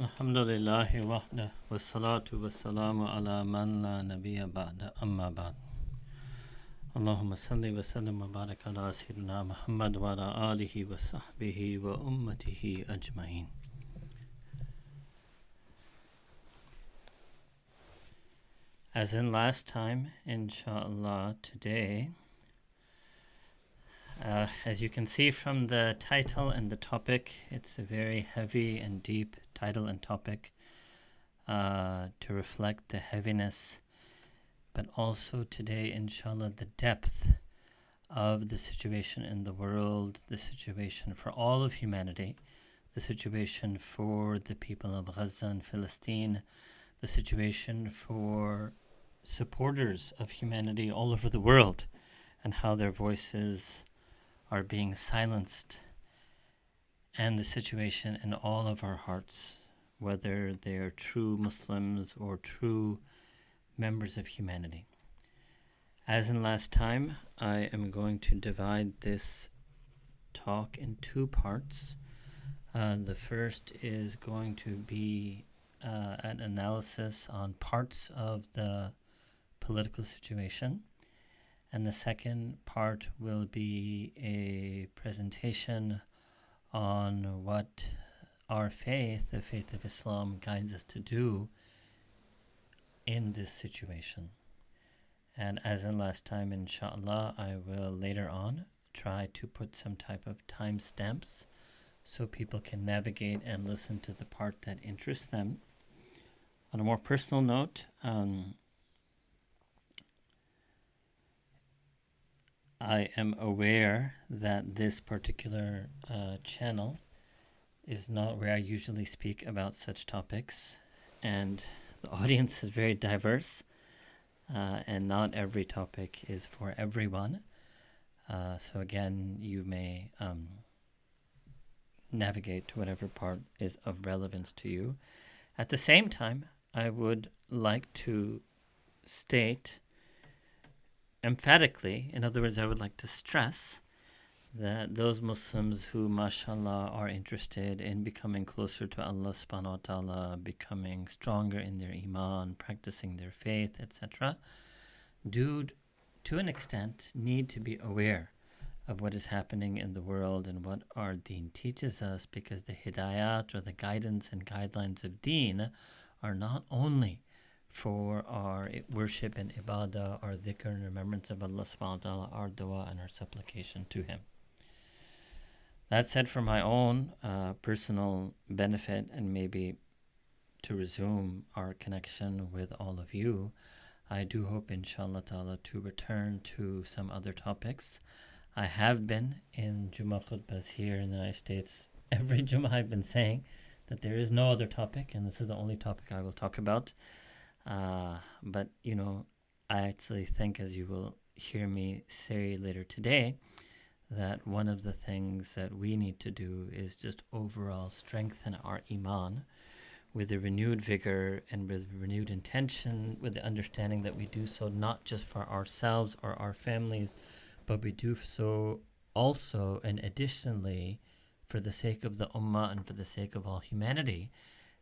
Alhamdulillahi wahda wassalatu wassalamu ala man la nabiyya ba'da amma ba'd. Allahumma salli wa sallim wa barik ala Sayyidina Muhammad wa ala alihi wa sahbihi wa ummatihi ajma'in. As in last time, inshallah, today, as you can see from the title and the topic, it's a very heavy and deep title and topic to reflect the heaviness, but also today, inshallah, the depth of the situation in the world, the situation for all of humanity, the situation for the people of Gaza and Palestine, the situation for supporters of humanity all over the world, and how their voices are being silenced, and the situation in all of our hearts, whether they are true Muslims or true members of humanity. As in last time, I am going to divide this talk in two parts. The first is going to be an analysis on parts of the political situation, and the second part will be a presentation on what our faith, the faith of Islam, guides us to do in this situation. And as in last time, inshallah, I will later on try to put some type of timestamps so people can navigate and listen to the part that interests them. On a more personal note, I am aware that this particular channel is not where I usually speak about such topics, and the audience is very diverse, and not every topic is for everyone. So again, you may navigate to whatever part is of relevance to you. At the same time, I would like to state emphatically, in other words, I would like to stress that those Muslims who, mashallah, are interested in becoming closer to Allah subhanahu wa ta'ala, becoming stronger in their iman, practicing their faith, etc., do, to an extent, need to be aware of what is happening in the world and what our deen teaches us, because the hidayat, or the guidance and guidelines of deen, are not only for our worship and ibadah, our dhikr and remembrance of Allah subhanahu wa ta'ala, our dua and our supplication to Him. That said, for my own personal benefit, and maybe to resume our connection with all of you, I do hope, inshallah ta'ala, to return to some other topics. I have been in Jummah khutbahs here in the United States. Every Jummah I've been saying that there is no other topic, and this is the only topic I will talk about. But, I actually think, as you will hear me say later today, that one of the things that we need to do is just overall strengthen our iman with a renewed vigor and with renewed intention, with the understanding that we do so not just for ourselves or our families, but we do so also and additionally for the sake of the ummah and for the sake of all humanity.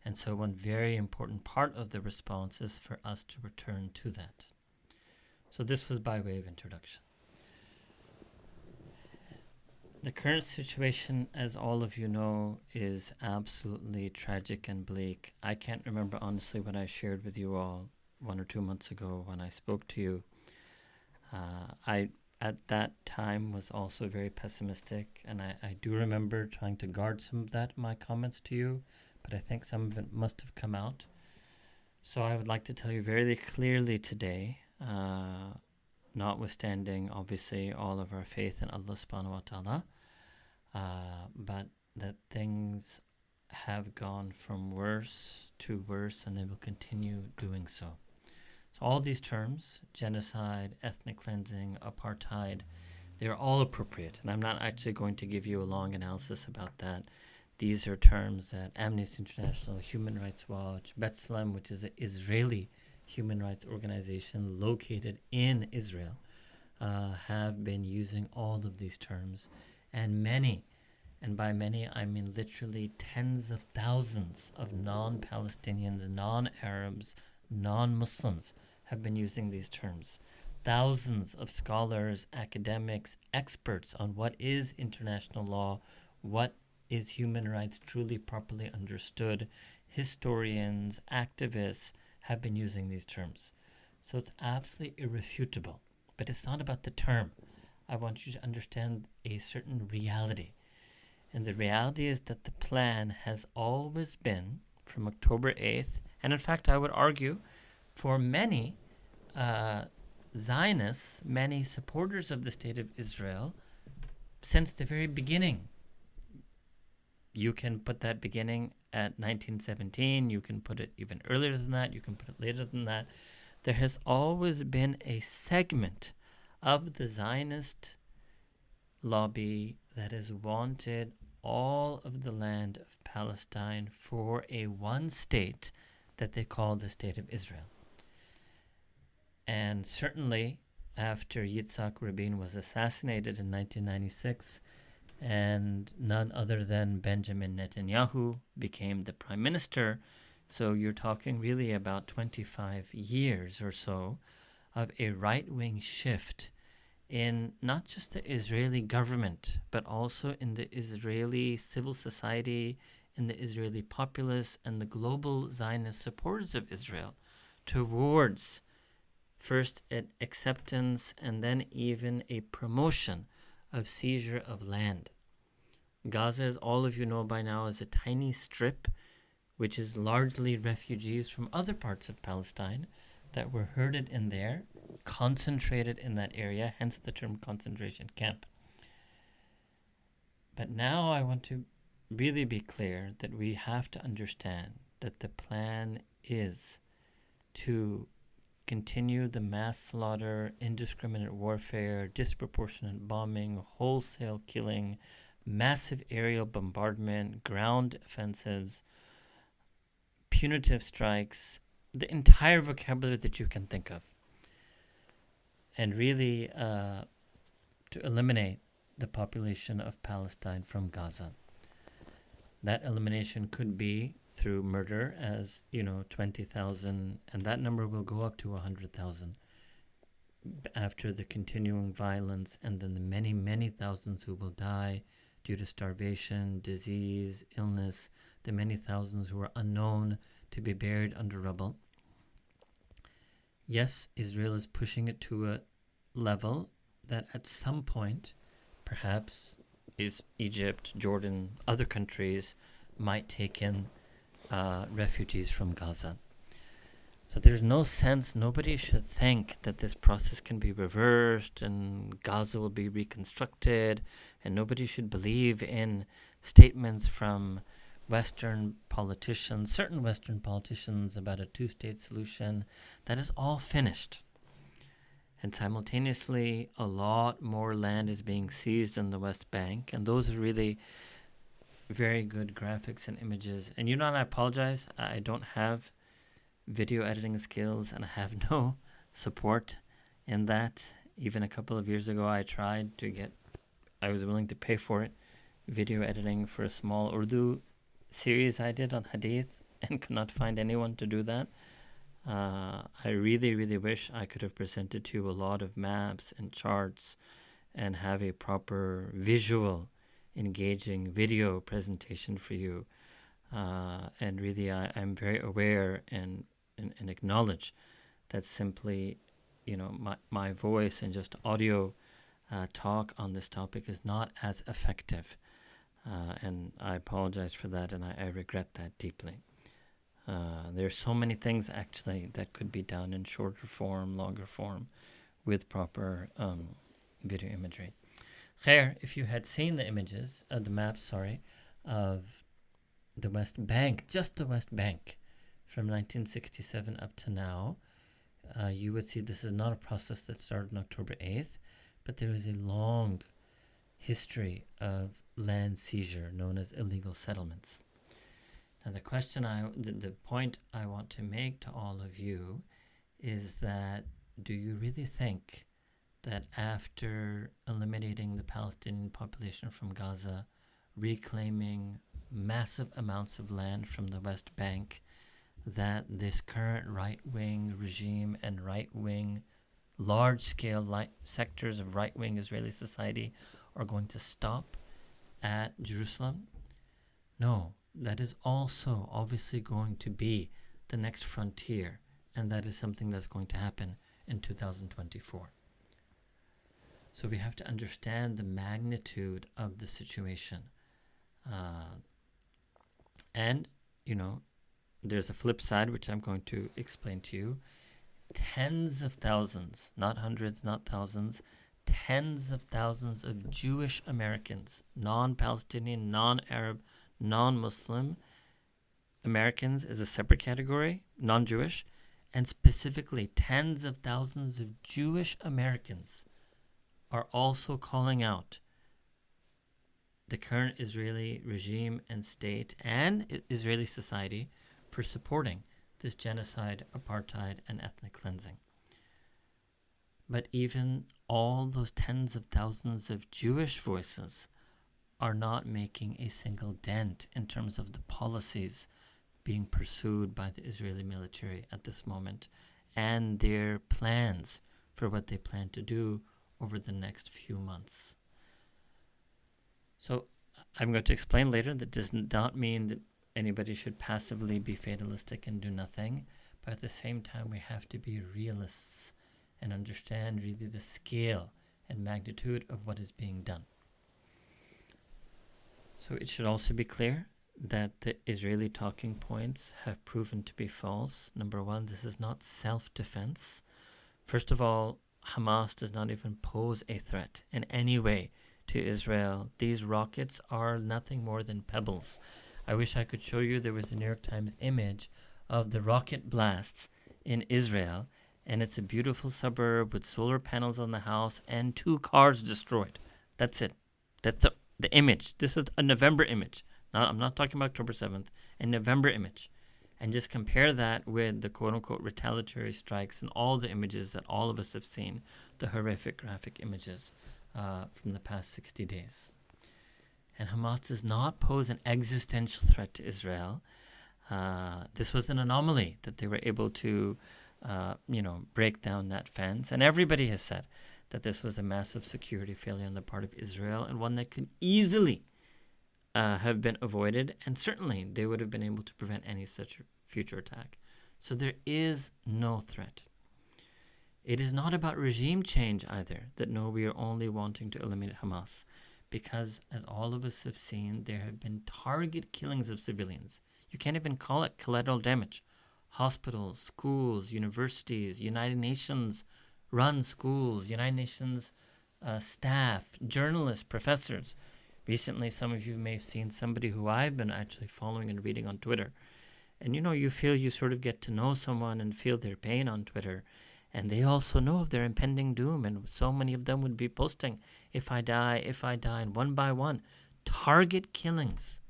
And so one very important part of the response is for us to return to that. So this was by way of introduction. The current situation, as all of you know, is absolutely tragic and bleak. I can't remember honestly what I shared with you all 1 or 2 months ago when I spoke to you. I at that time was also very pessimistic, and I do remember trying to guard some of that in my comments to you, but I think some of it must have come out. So I would like to tell you very clearly today, notwithstanding obviously all of our faith in Allah subhanahu wa ta'ala, but that things have gone from worse to worse, and they will continue doing so. So all these terms, genocide, ethnic cleansing, apartheid, they're all appropriate, and I'm not actually going to give you a long analysis about that. These are terms that Amnesty International, Human Rights Watch, B'Tselem, which is an Israeli human rights organization located in Israel, have been using all of these terms, and many and by many I mean literally tens of thousands of non-Palestinians, non-Arabs, non-Muslims have been using these terms. Thousands of scholars, academics, experts on what is international law, what is human rights truly properly understood, historians, activists have been using these terms. So it's absolutely irrefutable. But it's not about the term. I want you to understand a certain reality. And the reality is that the plan has always been from October 8th, and in fact, I would argue for many Zionists, many supporters of the State of Israel, since the very beginning. You can put that beginning at 1917, you can put it even earlier than that, you can put it later than that. There has always been a segment of the Zionist lobby that has wanted all of the land of Palestine for a one state that they call the State of Israel. And certainly after Yitzhak Rabin was assassinated in 1996 and none other than Benjamin Netanyahu became the prime minister, so you're talking really about 25 years or so of a right-wing shift in not just the Israeli government, but also in the Israeli civil society, in the Israeli populace, and the global Zionist supporters of Israel towards first an acceptance and then even a promotion of seizure of land. Gaza, as all of you know by now, is a tiny strip which is largely refugees from other parts of Palestine that were herded in there, concentrated in that area, hence the term concentration camp. But now I want to really be clear that we have to understand that the plan is to continue the mass slaughter, indiscriminate warfare, disproportionate bombing, wholesale killing, massive aerial bombardment, ground offensives, punitive strikes, the entire vocabulary that you can think of. And really to eliminate the population of Palestine from Gaza. That elimination could be through murder, as 20,000, and that number will go up to 100,000 after the continuing violence, and then the many, many thousands who will die due to starvation, disease, illness, the many thousands who are unknown to be buried under rubble. Yes, Israel is pushing it to a level that at some point, perhaps is Egypt, Jordan, other countries might take in refugees from Gaza. So there's no sense, nobody should think that this process can be reversed and Gaza will be reconstructed, and nobody should believe in statements from Western politicians, certain Western politicians, about a two-state solution. That is all finished. And simultaneously, a lot more land is being seized in the West Bank, and those are really very good graphics and images. And I apologize, I don't have video editing skills, and I have no support in that. Even a couple of years ago, I was willing to pay for it, video editing for a small Urdu series I did on Hadith, and could not find anyone to do that. I really, really wish I could have presented to you a lot of maps and charts and have a proper visual, engaging video presentation for you. And really, I'm very aware and acknowledge that simply, my voice and just audio talk on this topic is not as effective. And I apologize for that, and I regret that deeply. There's so many things actually that could be done in shorter form, longer form, with proper video imagery. Khair, if you had seen the images, the maps, of the West Bank, just the West Bank, from 1967 up to now, you would see this is not a process that started on October 8th, but there is a long history of land seizure known as illegal settlements. Now the point I want to make to all of you is that, do you really think that after eliminating the Palestinian population from Gaza reclaiming massive amounts of land from the West Bank, that this current right-wing regime and right-wing, large-scale sectors of right-wing Israeli society are going to stop at Jerusalem? No, that is also obviously going to be the next frontier, and that is something that's going to happen in 2024. So we have to understand the magnitude of the situation. And, there's a flip side, which I'm going to explain to you. Tens of thousands, not hundreds, not thousands, tens of thousands of Jewish Americans, non-Palestinian, non-Arab, non-Muslim Americans is a separate category, non-Jewish, and specifically tens of thousands of Jewish Americans are also calling out the current Israeli regime and state and Israeli society for supporting this genocide, apartheid, and ethnic cleansing. But even all those tens of thousands of Jewish voices are not making a single dent in terms of the policies being pursued by the Israeli military at this moment and their plans for what they plan to do over the next few months. So I'm going to explain later that does not mean that anybody should passively be fatalistic and do nothing, but at the same time we have to be realists and understand really the scale and magnitude of what is being done. So it should also be clear that the Israeli talking points have proven to be false. Number one, this is not self-defense. First of all, Hamas does not even pose a threat in any way to Israel. These rockets are nothing more than pebbles. I wish I could show you. There was a New York Times image of the rocket blasts in Israel, and it's a beautiful suburb with solar panels on the house and 2 cars destroyed. That's it. That's the image. This is a November image. Now, I'm not talking about October 7th, a November image. And just compare that with the quote-unquote retaliatory strikes and all the images that all of us have seen, the horrific graphic images from the past 60 days. And Hamas does not pose an existential threat to Israel. This was an anomaly that they were able to, break down that fence. And everybody has said that this was a massive security failure on the part of Israel and one that could easily have been avoided, and certainly they would have been able to prevent any such future attack. So there is no threat. It is not about regime change either, that no, we are only wanting to eliminate Hamas, because as all of us have seen, there have been target killings of civilians. You can't even call it collateral damage. Hospitals, schools, universities, United Nations run schools, United Nations staff, journalists, professors. Recently, some of you may have seen somebody who I've been actually following and reading on Twitter. And you feel you sort of get to know someone and feel their pain on Twitter. And they also know of their impending doom. And so many of them would be posting, if I die, and one by one. Target killings.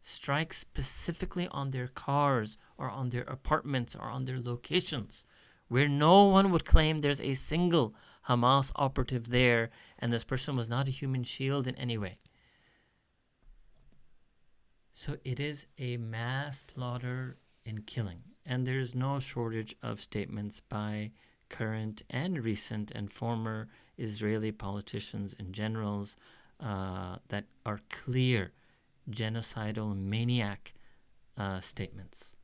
Strikes specifically on their cars or on their apartments or on their locations, where no one would claim there's a single Hamas operative there and this person was not a human shield in any way. So it is a mass slaughter and killing. And there's no shortage of statements by current and recent and former Israeli politicians and generals that are clear genocidal maniac statements.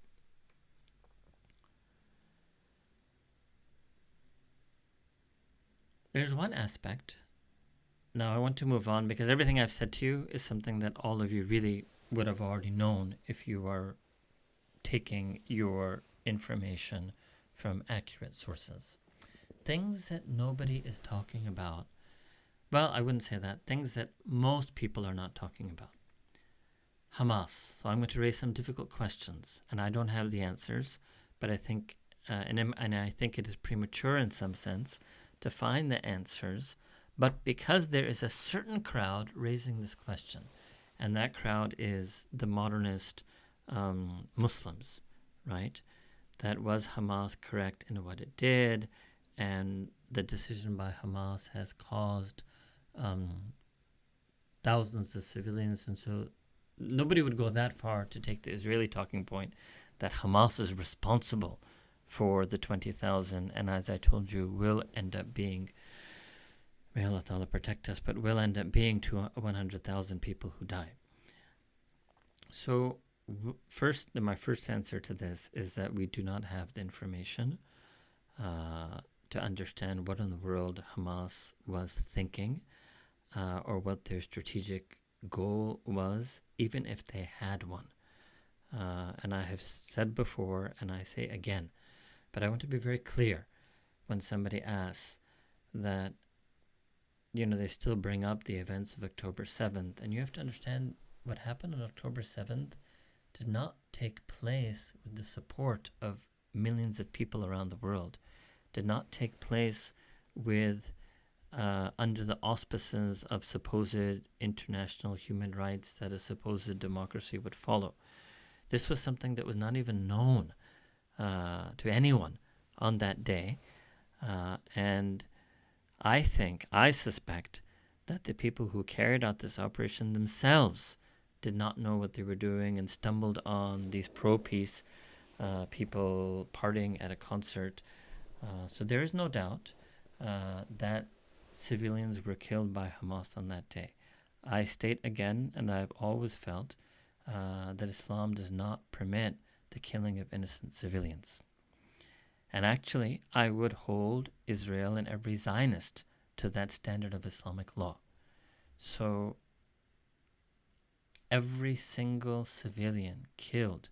There's one aspect. Now I want to move on because everything I've said to you is something that all of you really would have already known if you are taking your information from accurate sources. Things that nobody is talking about. Well, I wouldn't say that. Things that most people are not talking about. Hamas. So I'm going to raise some difficult questions, and I don't have the answers, but I think, and I think it is premature in some sense to find the answers, but because there is a certain crowd raising this question, and that crowd is the modernist Muslims, right? That was Hamas correct in what it did, and the decision by Hamas has caused thousands of civilians. And so nobody would go that far to take the Israeli talking point that Hamas is responsible for the 20,000, and as I told you, will end up being, may Allah Ta'ala protect us, but will end up being to 100,000 people who die. So my first answer to this is that we do not have the information to understand what in the world Hamas was thinking or what their strategic goal was, even if they had one. And I have said before, and I say again, but I want to be very clear when somebody asks that, they still bring up the events of October 7th, and you have to understand what happened on October 7th did not take place with the support of millions of people around the world, did not take place with under the auspices of supposed international human rights that a supposed democracy would follow. This was something that was not even known to anyone on that day. And I suspect that the people who carried out this operation themselves did not know what they were doing and stumbled on these pro-peace people partying at a concert. So there is no doubt that civilians were killed by Hamas on that day. I state again, and I've always felt that Islam does not permit the killing of innocent civilians. And actually, I would hold Israel and every Zionist to that standard of Islamic law. So every single civilian killed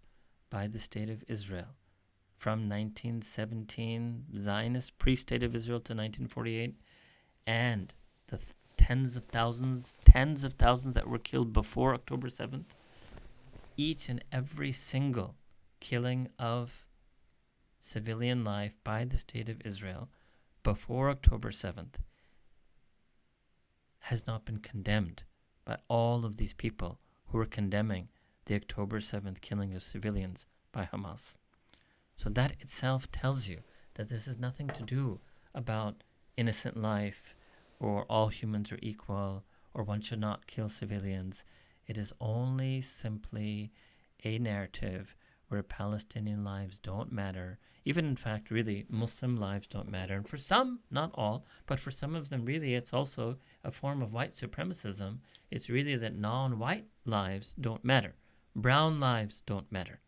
by the State of Israel from 1917, Zionist pre-State of Israel, to 1948, and the tens of thousands that were killed before October 7th, each and every single killing of civilian life by the State of Israel before October 7th has not been condemned by all of these people who are condemning the October 7th killing of civilians by Hamas. So that itself tells you that this has nothing to do about innocent life or all humans are equal or one should not kill civilians. It is only simply a narrative where Palestinian lives don't matter. Even in fact, really, Muslim lives don't matter. And for some, not all, but for some of them, really, it's also a form of white supremacism. It's really that non-white lives don't matter. Brown lives don't matter,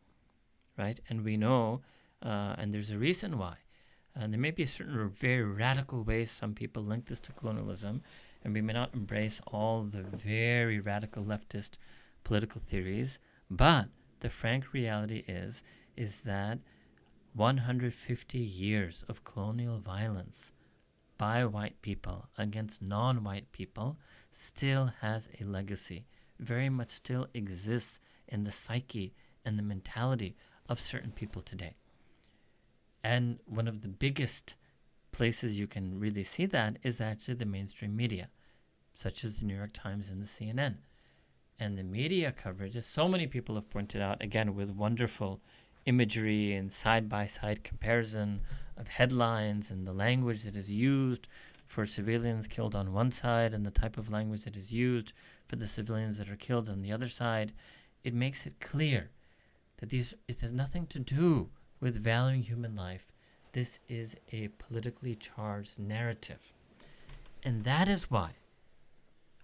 right? And we know, and there's a reason why. And there may be certain very radical ways some people link this to colonialism, and we may not embrace all the very radical leftist political theories, but the frank reality is that 150 years of colonial violence by white people against non-white people still has a legacy, very much still exists in the psyche and the mentality of certain people today. And one of the biggest places you can really see that is actually the mainstream media, such as the New York Times and the CNN. And the media coverage, as so many people have pointed out, again, with wonderful imagery and side-by-side comparison of headlines and the language that is used for civilians killed on one side and the type of language that is used for the civilians that are killed on the other side, it makes it clear that it has nothing to do with valuing human life. This is a politically charged narrative. And that is why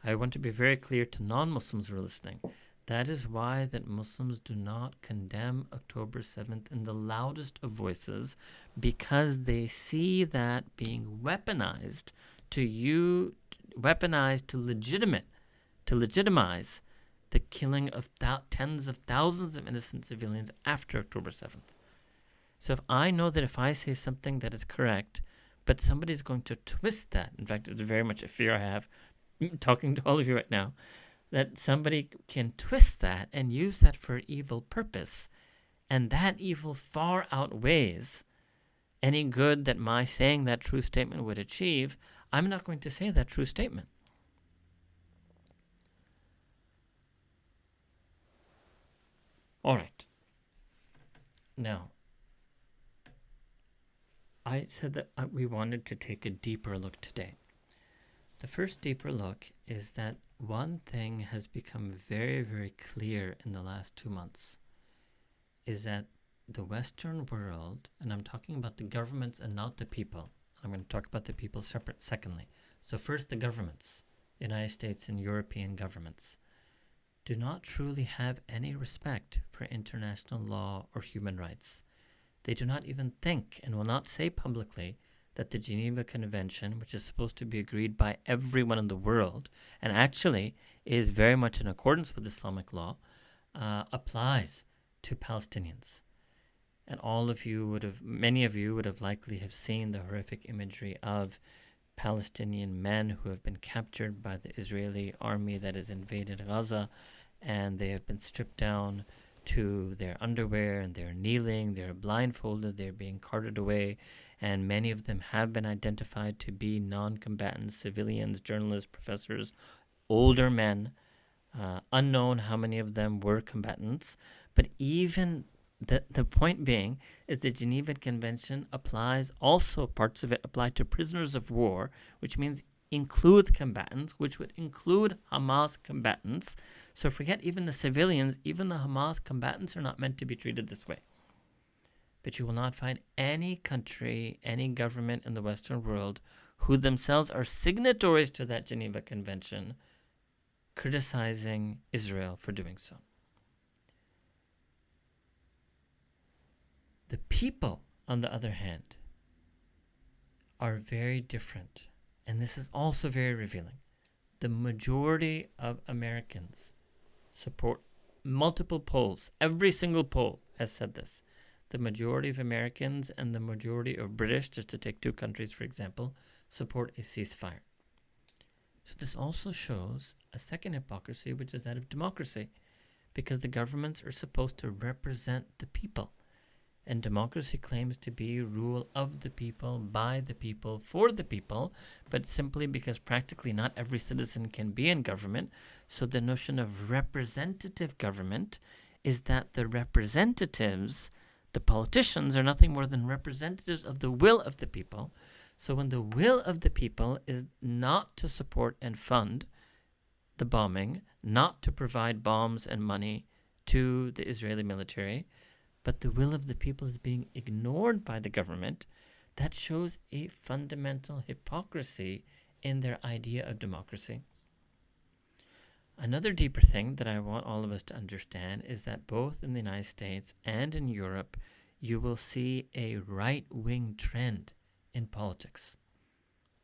I want to be very clear to non-Muslims who are listening. That is why that Muslims do not condemn October 7th in the loudest of voices, because they see that being weaponized to legitimize the killing of tens of thousands of innocent civilians after October 7th. So if I know that if I say something that is correct, but somebody's going to twist that, in fact, it's very much a fear I have talking to all of you right now, that somebody can twist that and use that for evil purpose, and that evil far outweighs any good that my saying that true statement would achieve, I'm not going to say that true statement. All right. Now, I said that we wanted to take a deeper look today. The first deeper look is that one thing has become very, very clear in the last 2 months is that the Western world, and I'm talking about the governments and not the people. I'm going to talk about the people separate secondly. So first, the governments, United States and European governments, do not truly have any respect for international law or human rights. They do not even think and will not say publicly that the Geneva Convention, which is supposed to be agreed by everyone in the world, and actually is very much in accordance with Islamic law, applies to Palestinians. And many of you would have likely have seen the horrific imagery of Palestinian men who have been captured by the Israeli army that has invaded Gaza, and they have been stripped down to their underwear, and they're kneeling, they're blindfolded, they're being carted away, and many of them have been identified to be non-combatants, civilians, journalists, professors, older men, unknown how many of them were combatants. But even the point being is the Geneva Convention applies also, parts of it apply to prisoners of war, which means includes combatants, which would include Hamas combatants. So forget even the civilians, even the Hamas combatants are not meant to be treated this way. But you will not find any country, any government in the Western world who themselves are signatories to that Geneva Convention criticizing Israel for doing so. The people, on the other hand, are very different. And this is also very revealing. The majority of Americans support multiple polls. Every single poll has said this. The majority of Americans and the majority of British, just to take two countries for example, support a ceasefire. So this also shows a second hypocrisy, which is that of democracy, because the governments are supposed to represent the people. And democracy claims to be rule of the people, by the people, for the people, but simply because practically not every citizen can be in government. So the notion of representative government is that the representatives, the politicians, are nothing more than representatives of the will of the people. So when the will of the people is not to support and fund the bombing, not to provide bombs and money to the Israeli military, but the will of the people is being ignored by the government, that shows a fundamental hypocrisy in their idea of democracy. Another deeper thing that I want all of us to understand is that both in the United States and in Europe, you will see a right-wing trend in politics.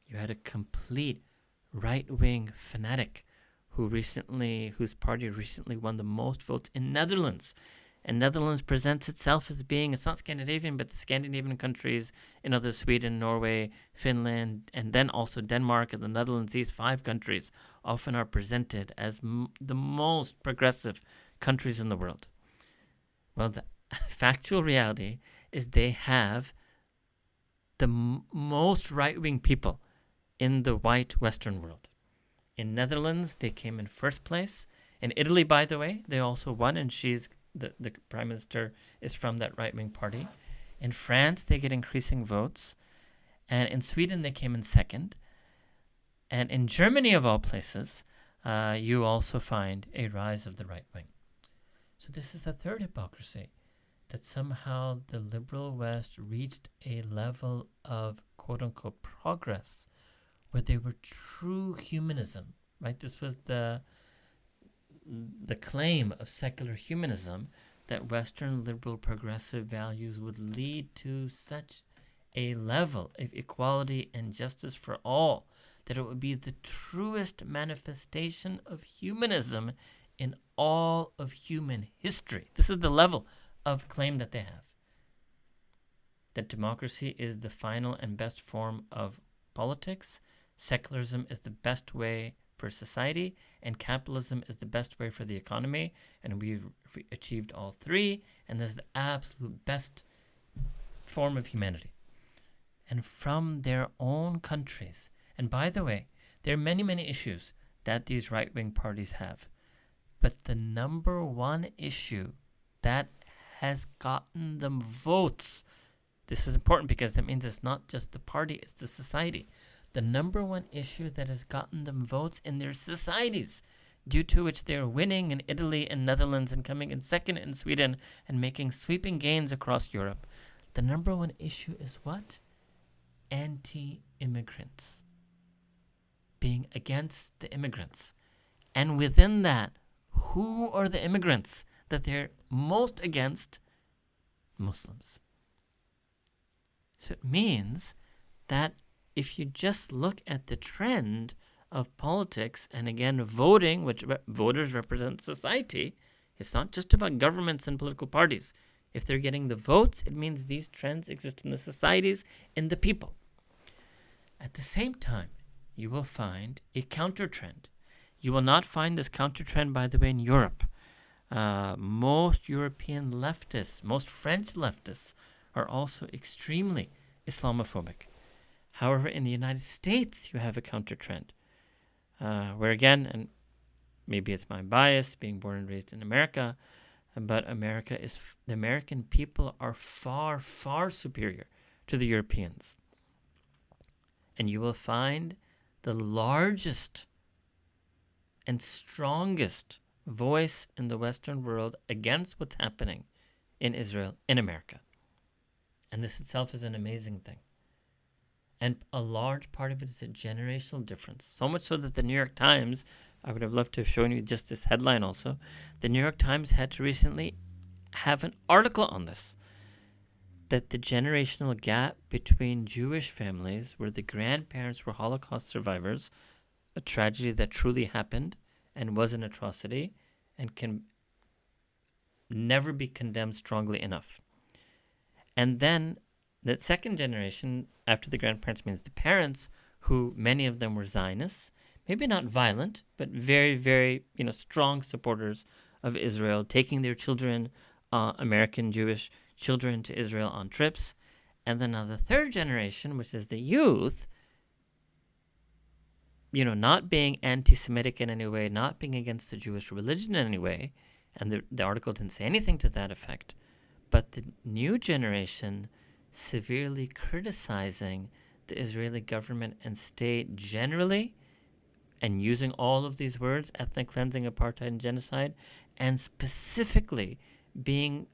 You had a complete right-wing fanatic whose party recently won the most votes in Netherlands. And Netherlands presents itself as being, it's not Scandinavian, but the Scandinavian countries, Sweden, Norway, Finland, and then also Denmark and the Netherlands. These 5 countries often are presented as the most progressive countries in the world. Well, the factual reality is they have the most right-wing people in the white Western world. In Netherlands, they came in first place. In Italy, by the way, they also won, and the prime minister is from that right-wing party. In France, they get increasing votes. And in Sweden, they came in second. And in Germany, of all places, you also find a rise of the right wing. So this is the third hypocrisy, that somehow the liberal West reached a level of quote-unquote progress where they were true humanism, right? This was the claim of secular humanism, that Western liberal progressive values would lead to such a level of equality and justice for all, that it would be the truest manifestation of humanism in all of human history. This is the level of claim that they have. That democracy is the final and best form of politics, secularism is the best way for society, and capitalism is the best way for the economy, and we've achieved all 3, and this is the absolute best form of humanity. And from their own countries, and by the way, there are many, many issues that these right-wing parties have, but the number one issue that has gotten them votes, this is important because it means it's not just the party, it's the society. the number one issue that has gotten them votes in their societies, due to which they're winning in Italy and Netherlands and coming in second in Sweden and making sweeping gains across Europe. The number one issue is what? Anti-immigrants. Being against the immigrants. And within that, who are the immigrants that they're most against? Muslims. So it means that if you just look at the trend of politics, and again, voting, which voters represent society, it's not just about governments and political parties. If they're getting the votes, it means these trends exist in the societies, in the people. At the same time, you will find a counter trend. You will not find this counter trend, by the way, in Europe. Most European leftists, most French leftists are also extremely Islamophobic. However, in the United States, you have a counter trend. Where again, and maybe it's my bias, being born and raised in America, but the American people are far, far superior to the Europeans. And you will find the largest and strongest voice in the Western world against what's happening in Israel, in America. And this itself is an amazing thing. And a large part of it is a generational difference. So much so that the New York Times, I would have loved to have shown you just this headline also, the New York Times had to recently have an article on this, that the generational gap between Jewish families where the grandparents were Holocaust survivors, a tragedy that truly happened and was an atrocity and can never be condemned strongly enough. And then the second generation after the grandparents means the parents, who many of them were Zionists, maybe not violent, but very, very strong supporters of Israel, taking their children, American Jewish children, to Israel on trips. And then now the third generation, which is the youth, not being anti-Semitic in any way, not being against the Jewish religion in any way, and the article didn't say anything to that effect, but the new generation severely criticizing the Israeli government and state generally, and using all of these words, ethnic cleansing, apartheid, and genocide, and specifically being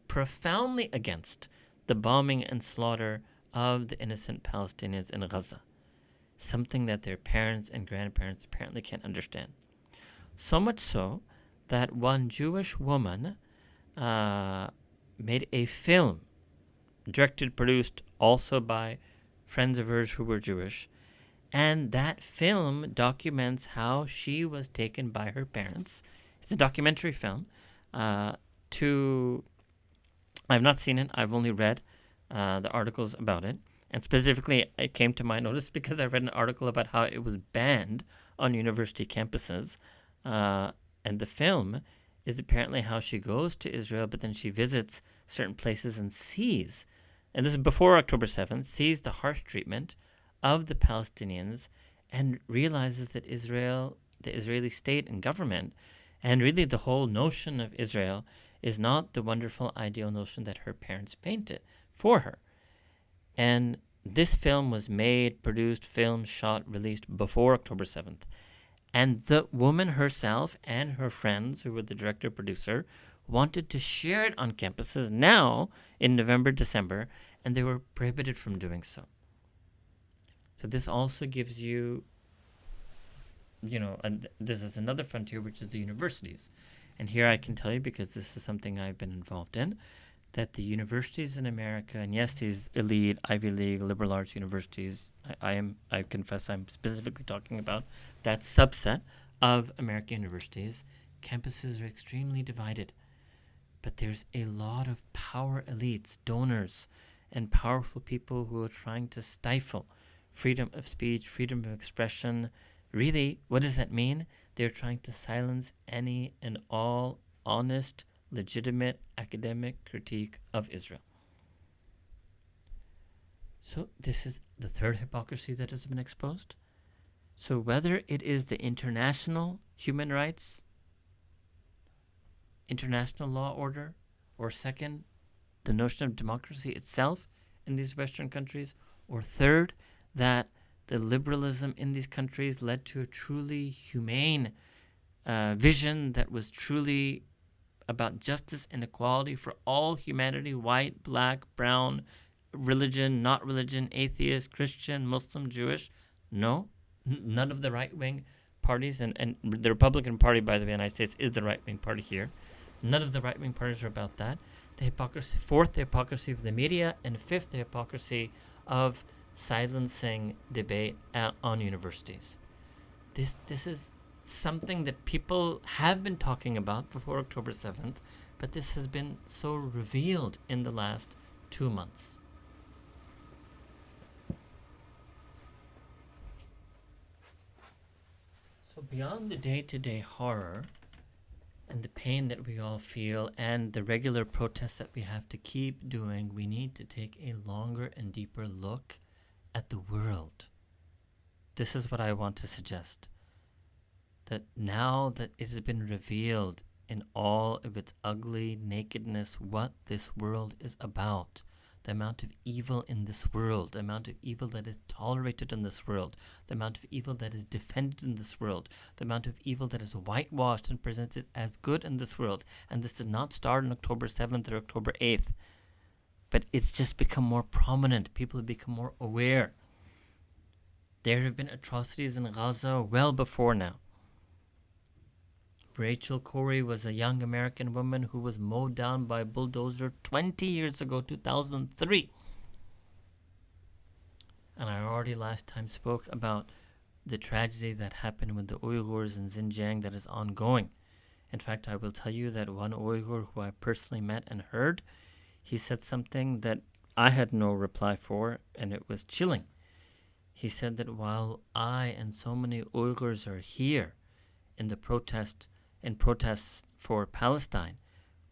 profoundly against the bombing and slaughter of the innocent Palestinians in Gaza. Something that their parents and grandparents apparently can't understand. So much so that one Jewish woman made a film, directed, produced also by friends of hers who were Jewish, and that film documents how she was taken by her parents. It's a documentary film. I've not seen it. I've only read the articles about it. And specifically, it came to my notice because I read an article about how it was banned on university campuses. And the film is apparently how she goes to Israel, but then she visits certain places and sees, and this is before October 7th, sees the harsh treatment of the Palestinians and realizes that Israel, the Israeli state and government, and really the whole notion of Israel is not the wonderful ideal notion that her parents painted for her. And this film was made, produced, filmed, shot, released before October 7th. And the woman herself and her friends, who were the director, producer, wanted to share it on campuses now in November, December, and they were prohibited from doing so. So this also gives you, and this is another frontier, which is the universities. And here I can tell you, because this is something I've been involved in, that the universities in America, and yes, these elite Ivy League liberal arts universities, I confess I'm specifically talking about that subset of American universities, campuses are extremely divided. But there's a lot of power elites, donors, and powerful people who are trying to stifle freedom of speech, freedom of expression. Really, what does that mean? They're trying to silence any and all honest, legitimate academic critique of Israel. So this is the third hypocrisy that has been exposed. So whether it is the international human rights, international law order, or second, the notion of democracy itself in these Western countries, or third, that The liberalism in these countries led to a truly humane vision that was truly about justice and equality for all humanity, white, black, brown, religion, not religion, atheist, Christian, Muslim, Jewish. No, none of the right-wing parties, and the Republican Party, by the way, in the United States is the right-wing party here. None of the right-wing parties are about that. The hypocrisy, fourth, the hypocrisy of the media, and fifth, the hypocrisy of silencing debate on universities. This is something that people have been talking about before October 7th, but this has been so revealed in the last 2 months. So beyond the day-to-day horror and the pain that we all feel and the regular protests that we have to keep doing, we need to take a longer and deeper look at the world. This is what I want to suggest. That now that it has been revealed in all of its ugly nakedness what this world is about, the amount of evil in this world, the amount of evil that is tolerated in this world, the amount of evil that is defended in this world, the amount of evil that is whitewashed and presented as good in this world. And this did not start on October 7th or October 8th, but it's just become more prominent. People have become more aware. There have been atrocities in Gaza well before now. Rachel Corrie was a young American woman who was mowed down by a bulldozer 20 years ago, 2003. And I already last time spoke about the tragedy that happened with the Uyghurs in Xinjiang that is ongoing. In fact, I will tell you that one Uyghur who I personally met and heard, he said something that I had no reply for, and it was chilling. He said that while I and so many Uyghurs are here in protests for Palestine,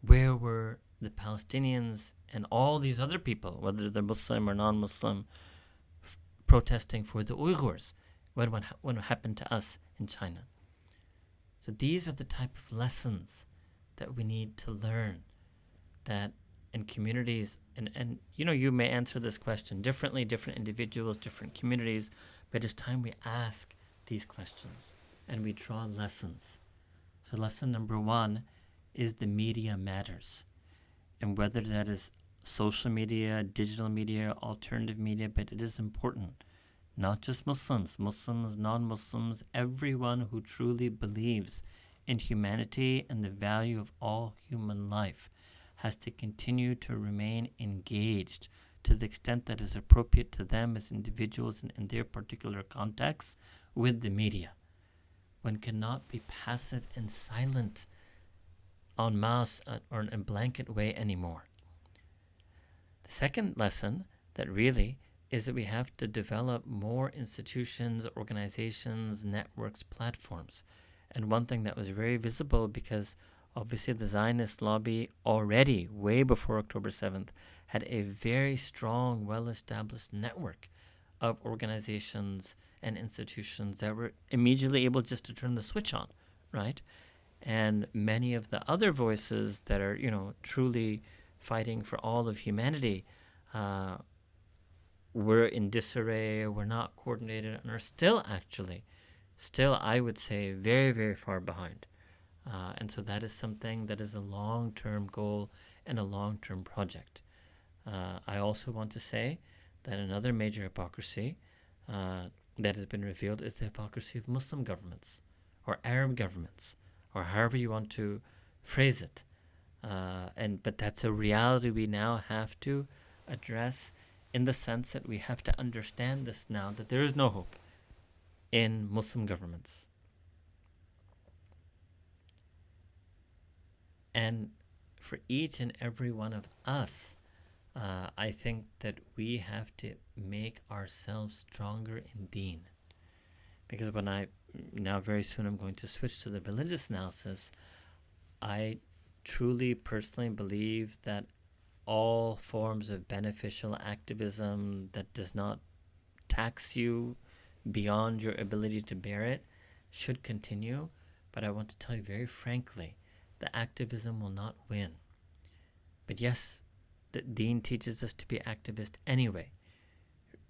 where were the Palestinians and all these other people, whether they're Muslim or non-Muslim, protesting for the Uyghurs when it happened to us in China? So these are the type of lessons that we need to learn, that in communities, and you may answer this question differently, different individuals, different communities, but it's time we ask these questions and we draw lessons. So lesson number one is the media matters. And whether that is social media, digital media, alternative media, but it is important. Not just Muslims, non-Muslims, everyone who truly believes in humanity and the value of all human life has to continue to remain engaged to the extent that is appropriate to them as individuals and in their particular context with the media. One cannot be passive and silent en masse or in a blanket way anymore. The second lesson that really is that we have to develop more institutions, organizations, networks, platforms. And one thing that was very visible, because obviously the Zionist lobby already, way before October 7th, had a very strong, well-established network of organizations and institutions that were immediately able just to turn the switch on, right? And many of the other voices that are, truly fighting for all of humanity were in disarray, were not coordinated, and are still, I would say, very, very far behind. And so that is something that is a long-term goal and a long-term project. I also want to say that another major hypocrisy that has been revealed is the hypocrisy of Muslim governments or Arab governments, or however you want to phrase it. But that's a reality we now have to address, in the sense that we have to understand this now, that there is no hope in Muslim governments. And for each and every one of us, I think that we have to make ourselves stronger in deen. Because very soon I'm going to switch to the religious analysis, I truly personally believe that all forms of beneficial activism that does not tax you beyond your ability to bear it should continue. But I want to tell you very frankly, the activism will not win. But yes, the deen teaches us to be activist anyway.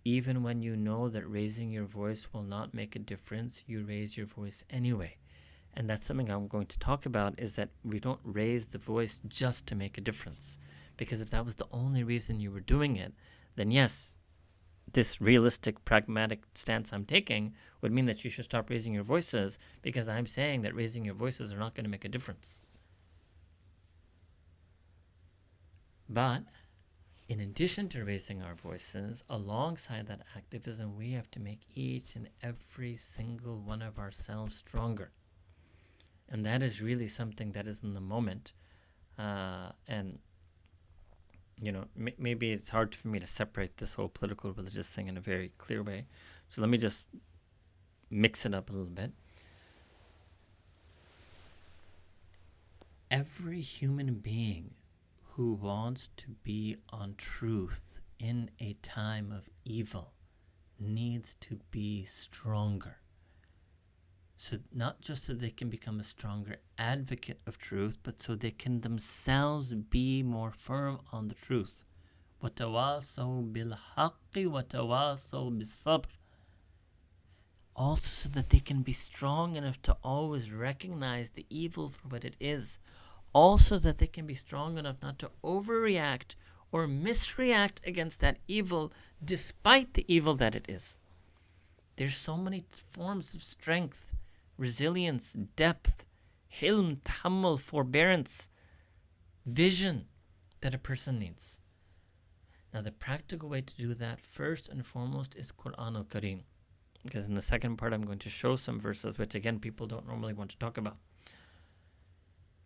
Even when you know that raising your voice will not make a difference, you raise your voice anyway. And that's something I'm going to talk about, is that we don't raise the voice just to make a difference. Because if that was the only reason you were doing it, then yes, this realistic, pragmatic stance I'm taking would mean that you should stop raising your voices, because I'm saying that raising your voices are not going to make a difference. But in addition to raising our voices, alongside that activism, we have to make each and every single one of ourselves stronger. And that is really something that is in the moment. And, you know, maybe it's hard for me to separate this whole political religious thing in a very clear way. So let me just mix it up a little bit. Every human being who wants to be on truth in a time of evil needs to be stronger. So not just so they can become a stronger advocate of truth, but so they can themselves be more firm on the truth. وَتَوَاصَوْا بِالْحَقِّ وَتَوَاصَوْا بِالصَّبْرِ. Also so that they can be strong enough to always recognize the evil for what it is. Also that they can be strong enough not to overreact or misreact against that evil despite the evil that it is. There's so many forms of strength, resilience, depth, hilm, tahammul, forbearance, vision that a person needs. Now the practical way to do that first and foremost is Quran al-Kareem. Because in the second part I'm going to show some verses which again people don't normally want to talk about.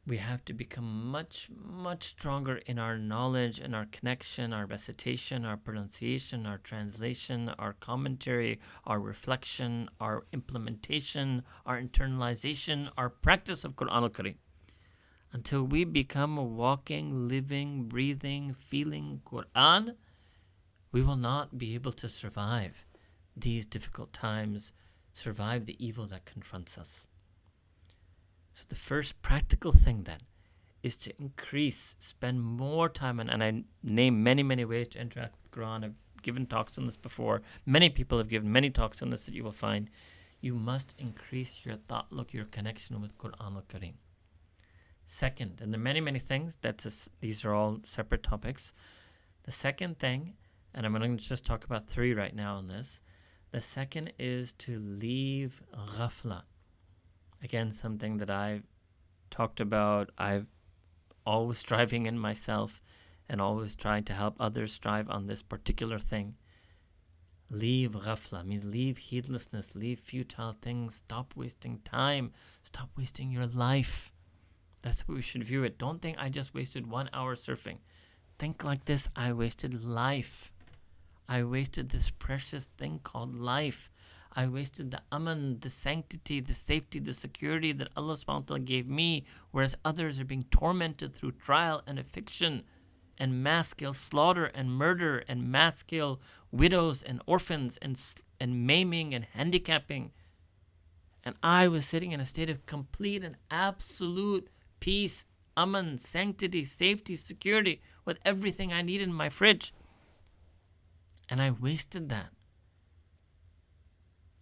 We have to become much, much stronger in our knowledge and our connection, our recitation, our pronunciation, our translation, our commentary, our reflection, our implementation, our internalization, our practice of Quran al-Kareem. Until we become a walking, living, breathing, feeling Quran, we will not be able to survive these difficult times, survive the evil that confronts us. So the first practical thing then is to spend more time, and I name many, many ways to interact with Quran. I've given talks on this before. Many people have given many talks on this that you will find. You must increase your ta'alluq, your connection with Quran al-Kareem. Second, and there are many, many things, these are all separate topics. The second thing, and I'm going to just talk about 3 right now on this. The second is to leave ghafla. Again, something that I've talked about, I've always striving in myself and always trying to help others strive on this particular thing. Leave ghafla means leave heedlessness, leave futile things, stop wasting time, stop wasting your life. That's what we should view it. Don't think I just wasted 1 hour surfing. Think like this: I wasted life. I wasted this precious thing called life. I wasted the aman, the sanctity, the safety, the security that Allah subhanahu wa ta'ala gave me, whereas others are being tormented through trial and eviction and mass-scale slaughter and murder and mass-scale widows and orphans and maiming and handicapping. And I was sitting in a state of complete and absolute peace, aman, sanctity, safety, security, with everything I needed in my fridge. And I wasted that.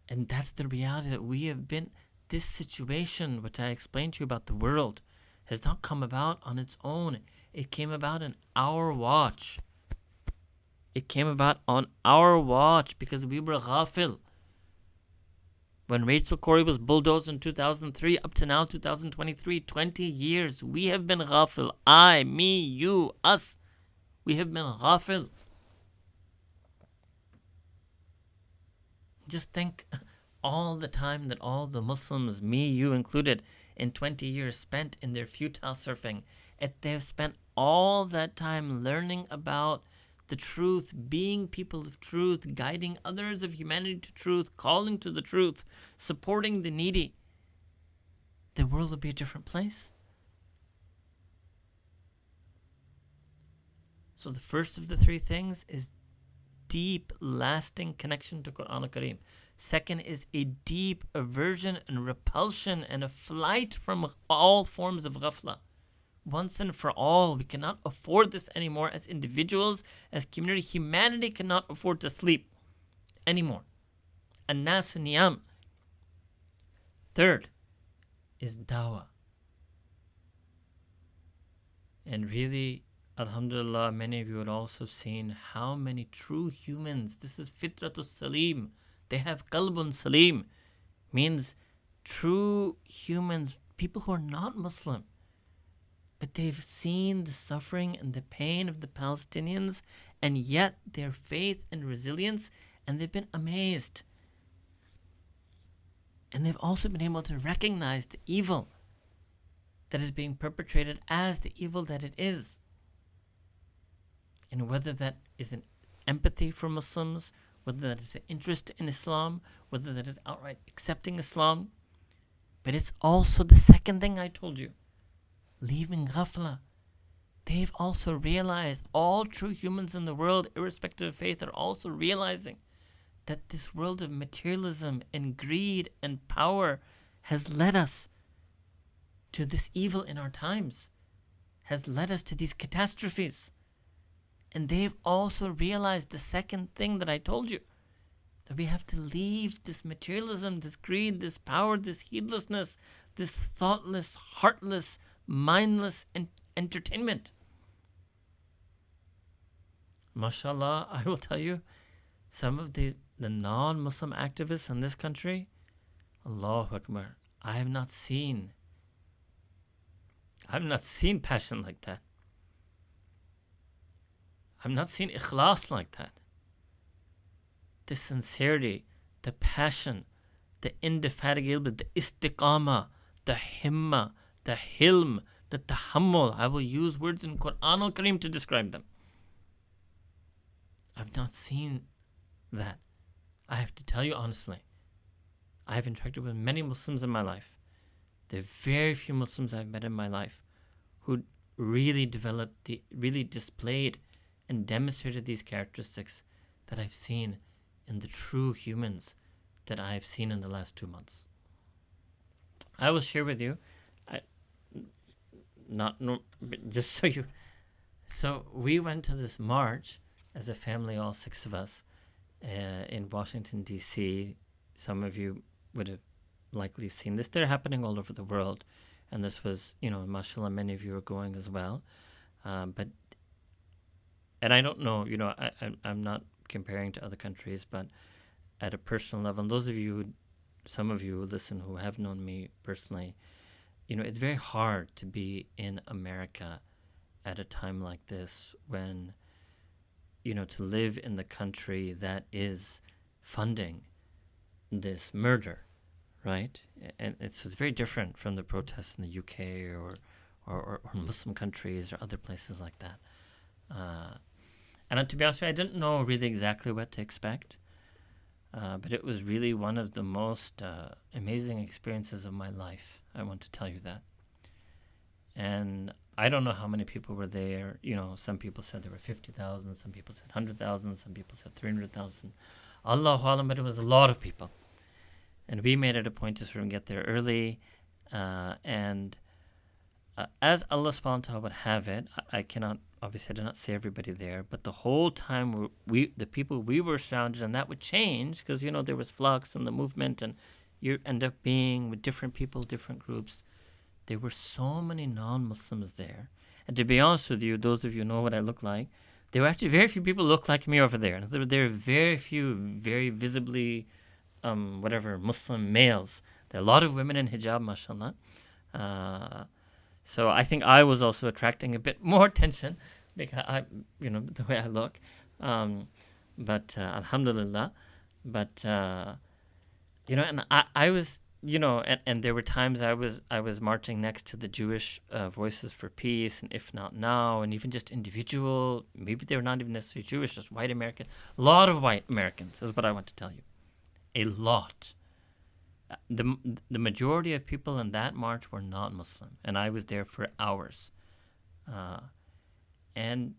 And that's the reality that we have been. This situation, which I explained to you about the world, has not come about on its own. It came about in our watch. It came about on our watch because we were ghafil. When Rachel Corrie was bulldozed in 2003, up to now, 2023, 20 years, we have been ghafil. I, me, you, us. We have been ghafil. Just think all the time that all the Muslims, me, you included, in 20 years spent in their futile surfing. They've spent all that time learning about the truth, being people of truth, guiding others of humanity to truth, calling to the truth, supporting the needy. The world will be a different place. So the first of the 3 things is deep, lasting connection to Quran al-Kareem. Second is a deep aversion and repulsion and a flight from all forms of ghafla. Once and for all, we cannot afford this anymore as individuals, as community. Humanity cannot afford to sleep. anymore. An-nasu niyam. Third is dawah. And really, alhamdulillah, many of you had also seen how many true humans, this is fitratus salim, they have qalbun salim, means true humans, people who are not Muslim, but they've seen the suffering and the pain of the Palestinians, and yet their faith and resilience, and they've been amazed. And they've also been able to recognize the evil that is being perpetrated as the evil that it is. And whether that is an empathy for Muslims, whether that is an interest in Islam, whether that is outright accepting Islam. But it's also the second thing I told you, leaving ghafla. They've also realized, all true humans in the world, irrespective of faith, are also realizing that this world of materialism and greed and power has led us to this evil in our times, has led us to these catastrophes. And they've also realized the second thing that I told you, that we have to leave this materialism, this greed, this power, this heedlessness, this thoughtless, heartless, mindless entertainment. MashaAllah, I will tell you, some of the non-Muslim activists in this country, Allahu Akbar, I have not seen passion like that. I've not seen ikhlas like that. The sincerity, the passion, the indefatigability, the istiqamah, the himma, the hilm, the tahammul. I will use words in Quran al-Kareem to describe them. I've not seen that. I have to tell you honestly, I have interacted with many Muslims in my life. There are very few Muslims I've met in my life who really really displayed and demonstrated these characteristics that I've seen in the true humans that I've seen in the last 2 months. I will share with you, just so you. So we went to this march as a family, all 6 of us, in Washington, D.C. Some of you would have likely seen this. They're happening all over the world. And this was, mashallah, many of you are going as well. And I don't know, I'm not comparing to other countries, but at a personal level, and those of you, some of you who listen who have known me personally, it's very hard to be in America at a time like this when, to live in the country that is funding this murder, right? And it's very different from the protests in the UK or Muslim countries or other places like that. And to be honest with you, I didn't know really exactly what to expect. But it was really one of the most amazing experiences of my life. I want to tell you that. And I don't know how many people were there. Some people said there were 50,000. Some people said 100,000. Some people said 300,000. Allahu Alam, but it was a lot of people. And we made it a point to sort of get there early. And as Allah subhanahu wa ta'ala would have it, I cannot, obviously I did not see everybody there, but the whole time the people we were surrounded, and that would change because, there was flux in the movement, and you end up being with different people, different groups. There were so many non-Muslims there. And to be honest with you, those of you know what I look like, there were actually very few people who looked like me over there. There were very few, very visibly, Muslim males. There are a lot of women in hijab, mashallah. So I think I was also attracting a bit more attention because the way I look. But alhamdulillah. But, and I was, and there were times I was marching next to the Jewish Voices for Peace, and If Not Now, and even just individual, maybe they were not even necessarily Jewish, just white American. A lot of white Americans is what I want to tell you. A lot. The majority of people in that march were not Muslim, and I was there for hours. And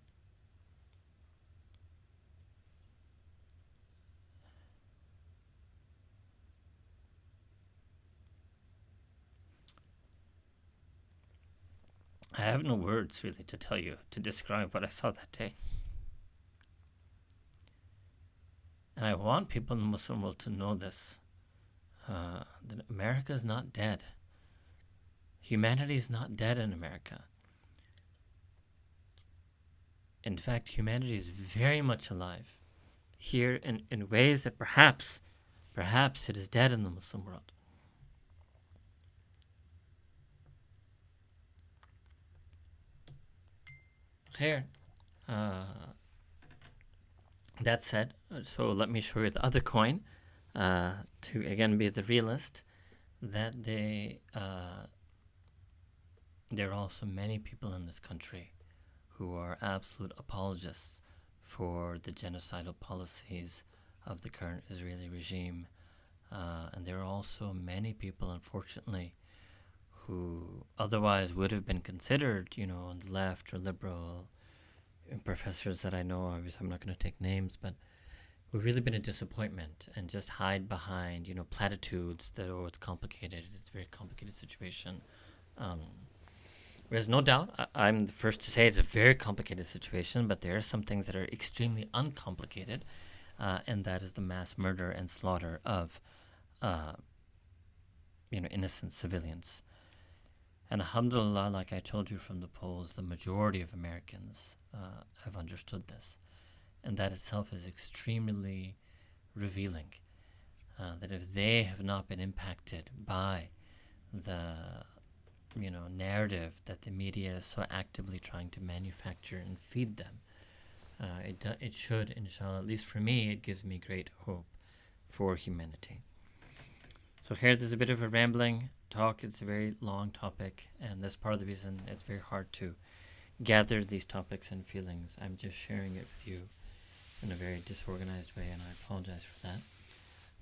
I have no words really to tell you, to describe what I saw that day. And I want people in the Muslim world to know this, that America is not dead. Humanity is not dead in America. In fact, humanity is very much alive here in ways that perhaps it is dead in the Muslim world. Khair. That said, so let me show you the other coin, to again be the realist, that there are also many people in this country who are absolute apologists for the genocidal policies of the current Israeli regime. And there are also many people, unfortunately, who otherwise would have been considered, on the left or liberal, professors that I know. Obviously, I'm not going to take names, but we've really been a disappointment and just hide behind, platitudes that, it's complicated. It's a very complicated situation. There's no doubt, I'm the first to say it's a very complicated situation, but there are some things that are extremely uncomplicated, and that is the mass murder and slaughter of, innocent civilians. And alhamdulillah, like I told you from the polls, the majority of Americans have understood this. And that itself is extremely revealing, that if they have not been impacted by the narrative that the media is so actively trying to manufacture and feed them, it should, inshallah, at least for me, it gives me great hope for humanity. So here, there's a bit of a rambling talk. It's a very long topic, and that's part of the reason it's very hard to gather these topics and feelings. I'm just sharing it with you in a very disorganized way, and I apologize for that.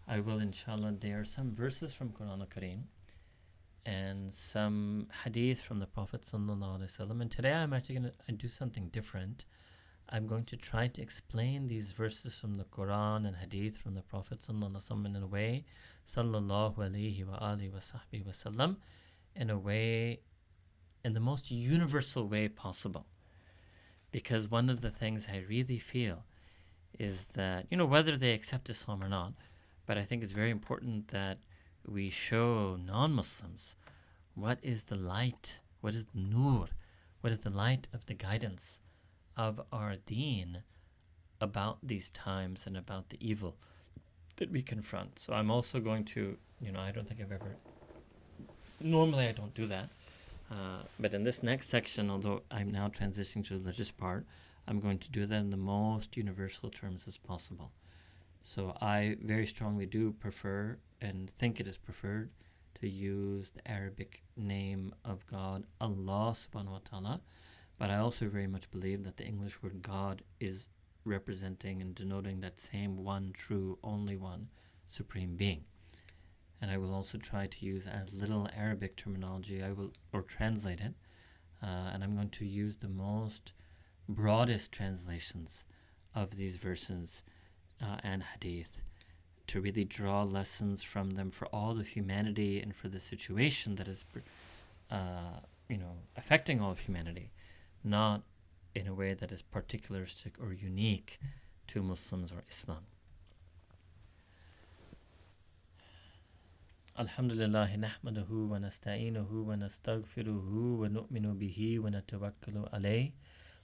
I will, inshallah, there are some verses from Quran al-Kareem and some hadith from the Prophet ﷺ. And today I'm actually going to do something different. I'm going to try to explain these verses from the Quran and hadith from the Prophet ﷺ in a way, sallallahu alayhi wa alihi wa sahbihi wa sallam, in the most universal way possible. Because one of the things I really feel is that, whether they accept Islam or not, but I think it's very important that we show non-Muslims what is the light, what is the nur, what is the light of the guidance of our deen about these times and about the evil that we confront. So I'm also going to, I don't think I've ever, normally I don't do that, but in this next section, although I'm now transitioning to the religious part, I'm going to do that in the most universal terms as possible. So I very strongly do prefer and think it is preferred to use the Arabic name of God, Allah subhanahu wa ta'ala, but I also very much believe that the English word God is representing and denoting that same one, true, only one, supreme being. And I will also try to use as little Arabic terminology or translate it, and I'm going to use the most broadest translations of these verses and hadith to really draw lessons from them for all of humanity and for the situation that is affecting all of humanity, not in a way that is particularistic or unique to Muslims or Islam. Alhamdulillah nahmaduhu wa nasta'inuhu wa nastaghfiruhu wa nu'minu bihi wa natawakkalu alayhi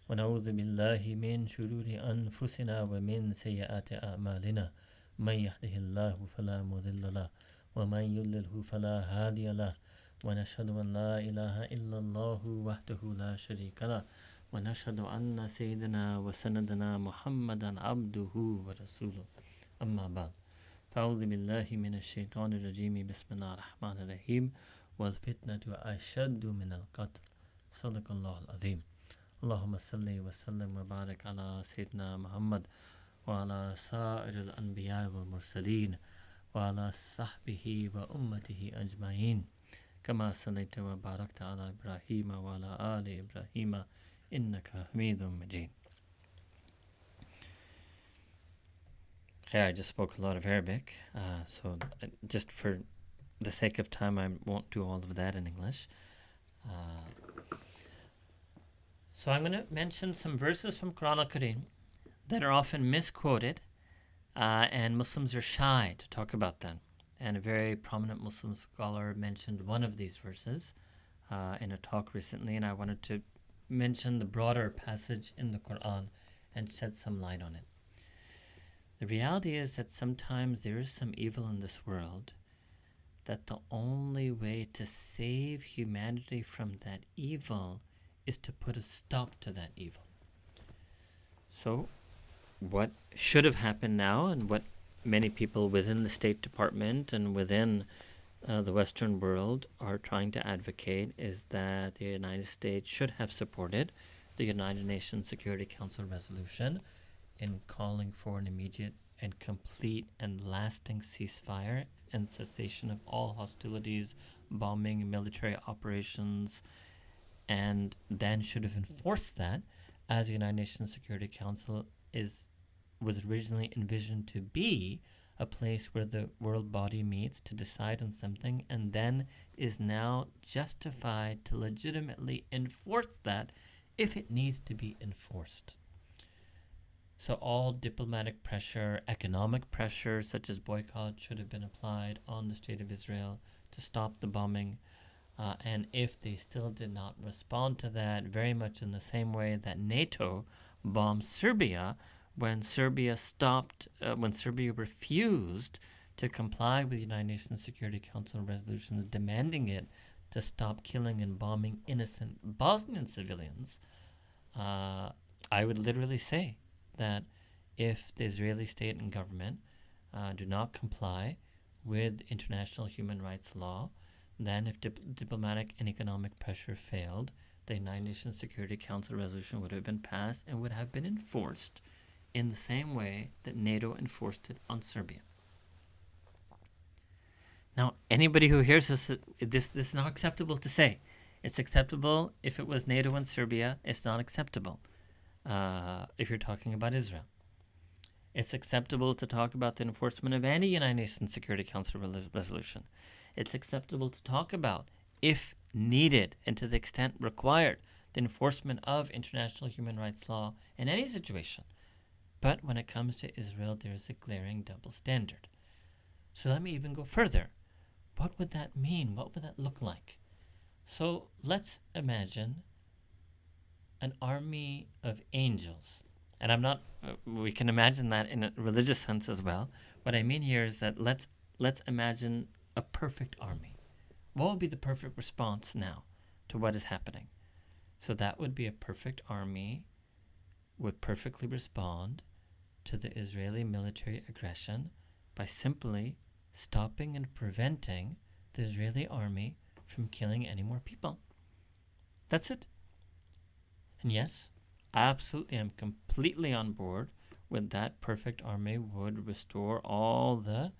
wa na'udhu billahi min shururi anfusina wa min sayyiati a'malina. Man yahdihillahu fala mudilla lahu wa man yudlilhu fala hadiya lahu. Wa nashhadu an la ilaha illa Allah wahdahu la sharika lahu. Wa nashhadu anna sayyidina wa sanadana Muhammadan abduhu wa rasuluhu. Amma ba'd. فأعوذ بالله من الشيطان الرجيم بسم الله الرحمن الرحيم والفتنة أشد من القتل صدق الله العظيم اللهم صل وسلم وبارك على سيدنا محمد وعلى سائر الأنبياء والمرسلين وعلى صحبه وأمته أجمعين كما صليت وباركت على إبراهيم وعلى آل إبراهيم إنك حميد مجيد. Okay, I just spoke a lot of Arabic, so just for the sake of time, I won't do all of that in English. So I'm going to mention some verses from Quran al-Kareem that are often misquoted and Muslims are shy to talk about that. And a very prominent Muslim scholar mentioned one of these verses in a talk recently, and I wanted to mention the broader passage in the Quran and shed some light on it. The reality is that sometimes there is some evil in this world, that the only way to save humanity from that evil is to put a stop to that evil. So, what should have happened now, and what many people within the State Department and within the Western world are trying to advocate, is that the United States should have supported the United Nations Security Council resolution in calling for an immediate and complete and lasting ceasefire and cessation of all hostilities, bombing, military operations, and then should have enforced that, as the United Nations Security Council was originally envisioned to be a place where the world body meets to decide on something, and then is now justified to legitimately enforce that if it needs to be enforced. So all diplomatic pressure, economic pressure, such as boycott, should have been applied on the State of Israel to stop the bombing. And if they still did not respond to that, very much in the same way that NATO bombed Serbia, when Serbia refused to comply with the United Nations Security Council resolutions demanding it to stop killing and bombing innocent Bosnian civilians, I would literally say that if the Israeli state and government do not comply with international human rights law, then if diplomatic and economic pressure failed, the United Nations Security Council resolution would have been passed and would have been enforced in the same way that NATO enforced it on Serbia. Now, anybody who hears this is not acceptable to say. It's acceptable if it was NATO and Serbia. It's not acceptable if you're talking about Israel. It's acceptable to talk about the enforcement of any United Nations Security Council resolution. It's acceptable to talk about, if needed and to the extent required, the enforcement of international human rights law in any situation. But when it comes to Israel, there is a glaring double standard. So let me even go further. What would that mean? What would that look like? So let's imagine an army of angels. And we can imagine that in a religious sense as well. What I mean here is that let's imagine a perfect army. What would be the perfect response now to what is happening? So that would be a perfect army would perfectly respond to the Israeli military aggression by simply stopping and preventing the Israeli army from killing any more people. That's it. And yes, absolutely, I'm completely on board with that. Perfect army would restore all the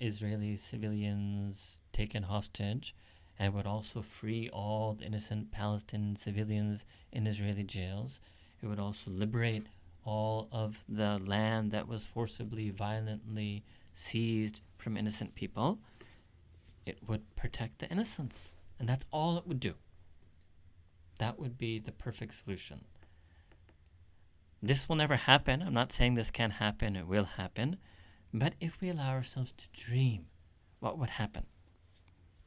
Israeli civilians taken hostage, and would also free all the innocent Palestinian civilians in Israeli jails. It would also liberate all of the land that was forcibly, violently seized from innocent people. It would protect the innocents, and that's all it would do. That would be the perfect solution. This will never happen. I'm not saying this can't happen. It will happen. But if we allow ourselves to dream, what would happen?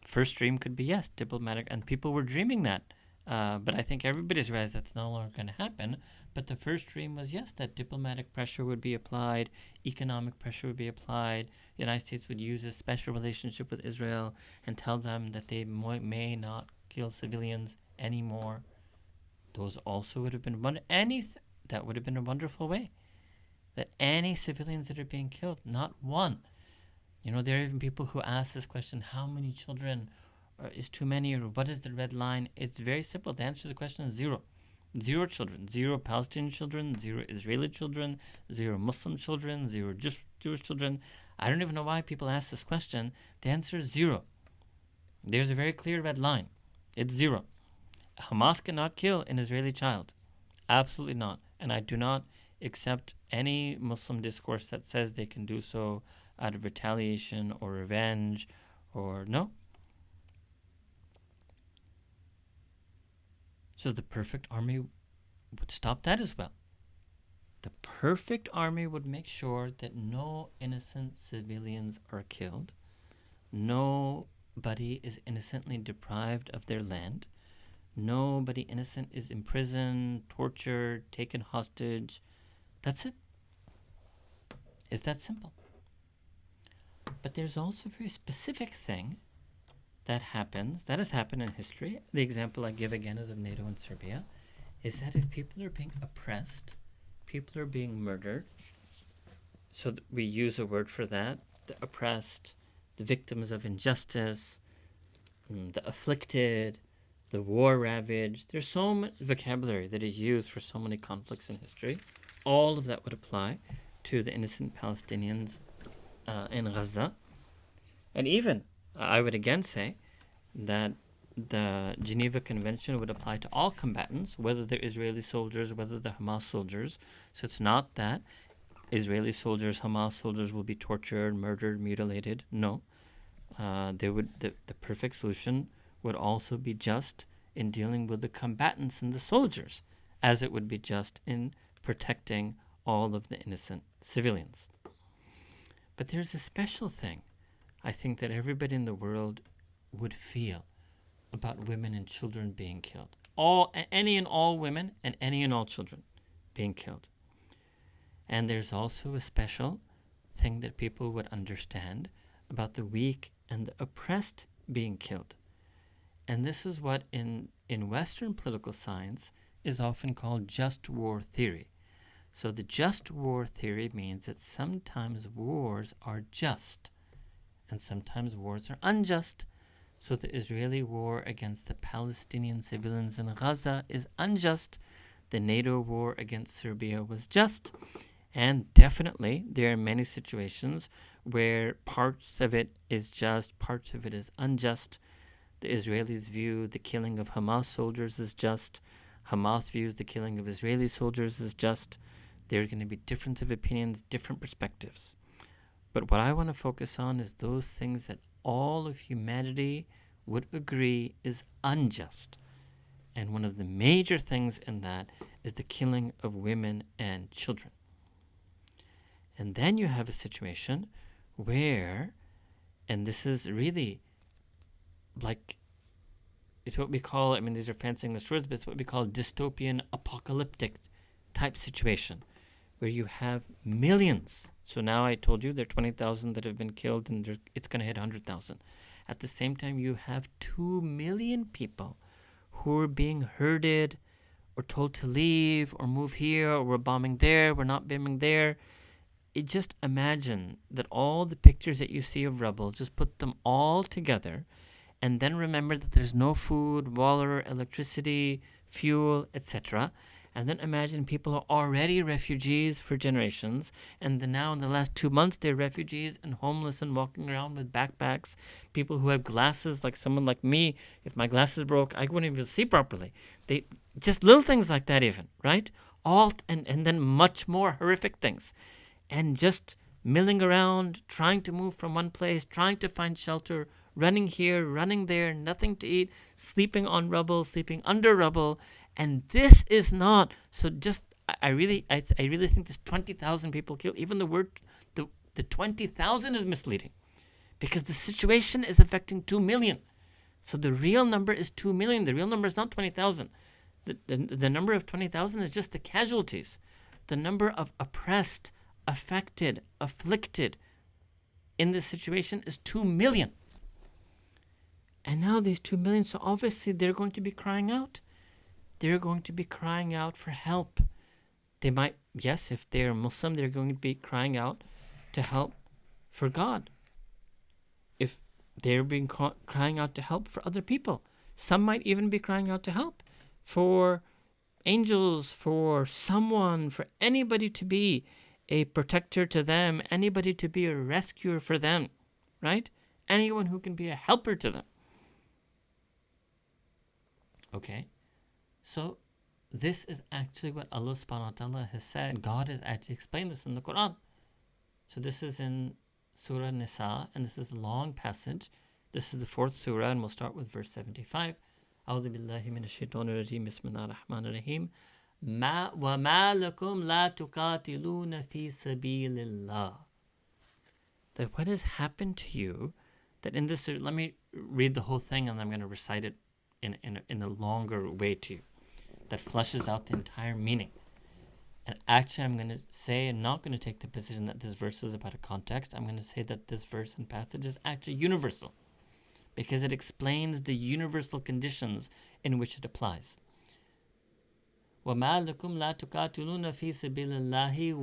First dream could be, yes, diplomatic, and people were dreaming that. But I think everybody's realized that's no longer going to happen. But the first dream was, yes, that diplomatic pressure would be applied, economic pressure would be applied. The United States would use a special relationship with Israel and tell them that they may not kill civilians anymore. Those also would have been that would have been a wonderful way. That any civilians that are being killed, not one. There are even people who ask this question, how many children is too many, or what is the red line? It's very simple. The answer to the question is zero. 0 children. 0 Palestinian children, 0 Israeli children, 0 Muslim children, 0 Jewish children. I don't even know why people ask this question. The answer is 0. There's a very clear red line. It's 0. Hamas cannot kill an Israeli child. Absolutely not. And I do not accept any Muslim discourse that says they can do so out of retaliation or revenge or no. So the perfect army would stop that as well. The perfect army would make sure that no innocent civilians are killed, nobody is innocently deprived of their land, nobody innocent is imprisoned, tortured, taken hostage. That's it. It's that simple. But there's also a very specific thing that happens, that has happened in history. The example I give again is of NATO and Serbia, is that if people are being oppressed, people are being murdered, so we use a word for that, the oppressed, the victims of injustice, the afflicted, the war ravaged. There's so much vocabulary that is used for so many conflicts in history. All of that would apply to the innocent Palestinians in Gaza. And even, I would again say that the Geneva Convention would apply to all combatants, whether they're Israeli soldiers, whether they're Hamas soldiers. So it's not that Israeli soldiers, Hamas soldiers will be tortured, murdered, mutilated. No. The perfect solution would also be just in dealing with the combatants and the soldiers, as it would be just in protecting all of the innocent civilians. But there's a special thing I think that everybody in the world would feel about women and children being killed. Any and all women and any and all children being killed. And there's also a special thing that people would understand about the weak and the oppressed being killed. And this is what in Western political science is often called just war theory. So the just war theory means that sometimes wars are just and sometimes wars are unjust. So the Israeli war against the Palestinian civilians in Gaza is unjust. The NATO war against Serbia was just. And definitely there are many situations where parts of it is just, parts of it is unjust. The Israelis view the killing of Hamas soldiers as just. Hamas views the killing of Israeli soldiers as just. There are going to be difference of opinions, different perspectives. But what I want to focus on is those things that all of humanity would agree is unjust. And one of the major things in that is the killing of women and children. And then you have a situation where, and this is really like, it's what we call, I mean, these are fancy English words, but it's what we call dystopian, apocalyptic type situation, where you have millions. So now I told you there are 20,000 that have been killed, and it's going to hit 100,000. At the same time, you have 2 million people who are being herded or told to leave or move here, or we're bombing there, we're not bombing there. Just imagine that all the pictures that you see of rubble, just put them all together, and then remember that there's no food, water, electricity, fuel, etc. And then imagine people are already refugees for generations, and then now in the last 2 months they're refugees and homeless and walking around with backpacks. People who have glasses, like someone like me, if my glasses broke, I wouldn't even see properly. They just little things like that, even, right? And then much more horrific things. And just milling around, trying to move from one place, trying to find shelter, running here, running there, nothing to eat, sleeping on rubble, sleeping under rubble. And this is not, so just, I really think this 20,000 people killed, even the word, the 20,000 is misleading, because the situation is affecting 2 million. So the real number is 2 million. The real number is not 20,000. The number of 20,000 is just the casualties. The number of oppressed, affected, afflicted in this situation is 2 million. And now these 2 million, so obviously they're going to be crying out. They're going to be crying out for help. They might, yes, if they're Muslim, they're going to be crying out to help for God. If they're being crying out to help for other people. Some might even be crying out to help for angels, for someone, for anybody to be a protector to them, anybody to be a rescuer for them, right? Anyone who can be a helper to them. Okay, so this is actually what Allah subhanahu wa ta'ala has said. God has actually explained this in the Quran. So this is in Surah Nisa, and this is a long passage. This is the 4th surah, and we'll start with verse 75. أعوذ بالله من الشيطان الرجيم بسم الله الرحمن الرحيم وَمَا لَكُمْ لَا تُقَاتِلُونَ فِي سَبِيلِ اللَّهِ. That what has happened to you, that in this, let me read the whole thing and I'm going to recite it in a longer way to you, that flushes out the entire meaning. And actually, I'm going to say, I'm not going to take the position that this verse is about a context. I'm going to say that this verse and passage is actually universal, because it explains the universal conditions in which it applies. وَمَا لَكُمْ لَا تُقَاتِلُونَ فِي سَبِيلِ اللَّهِ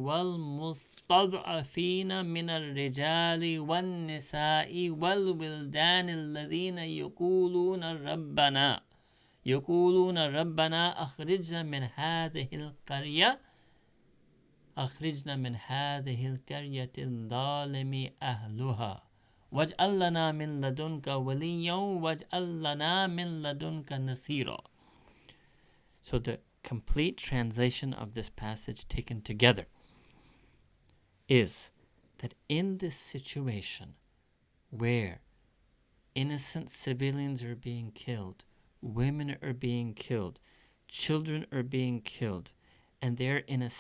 وَالْمُسْتَضْعَفِينَ مِنَ الرِّجَالِ وَالنِّسَاءِ وَالْوِلْدَانِ الَّذِينَ يقولون ربنا أخرجنا من هذه القرية الظالم أهلها واجعل لنا من لدنك وليا واجعل لنا من لدنك نصيرا. So the complete translation of this passage taken together is that in this situation where innocent civilians are being killed, women are being killed, children are being killed, and they're in a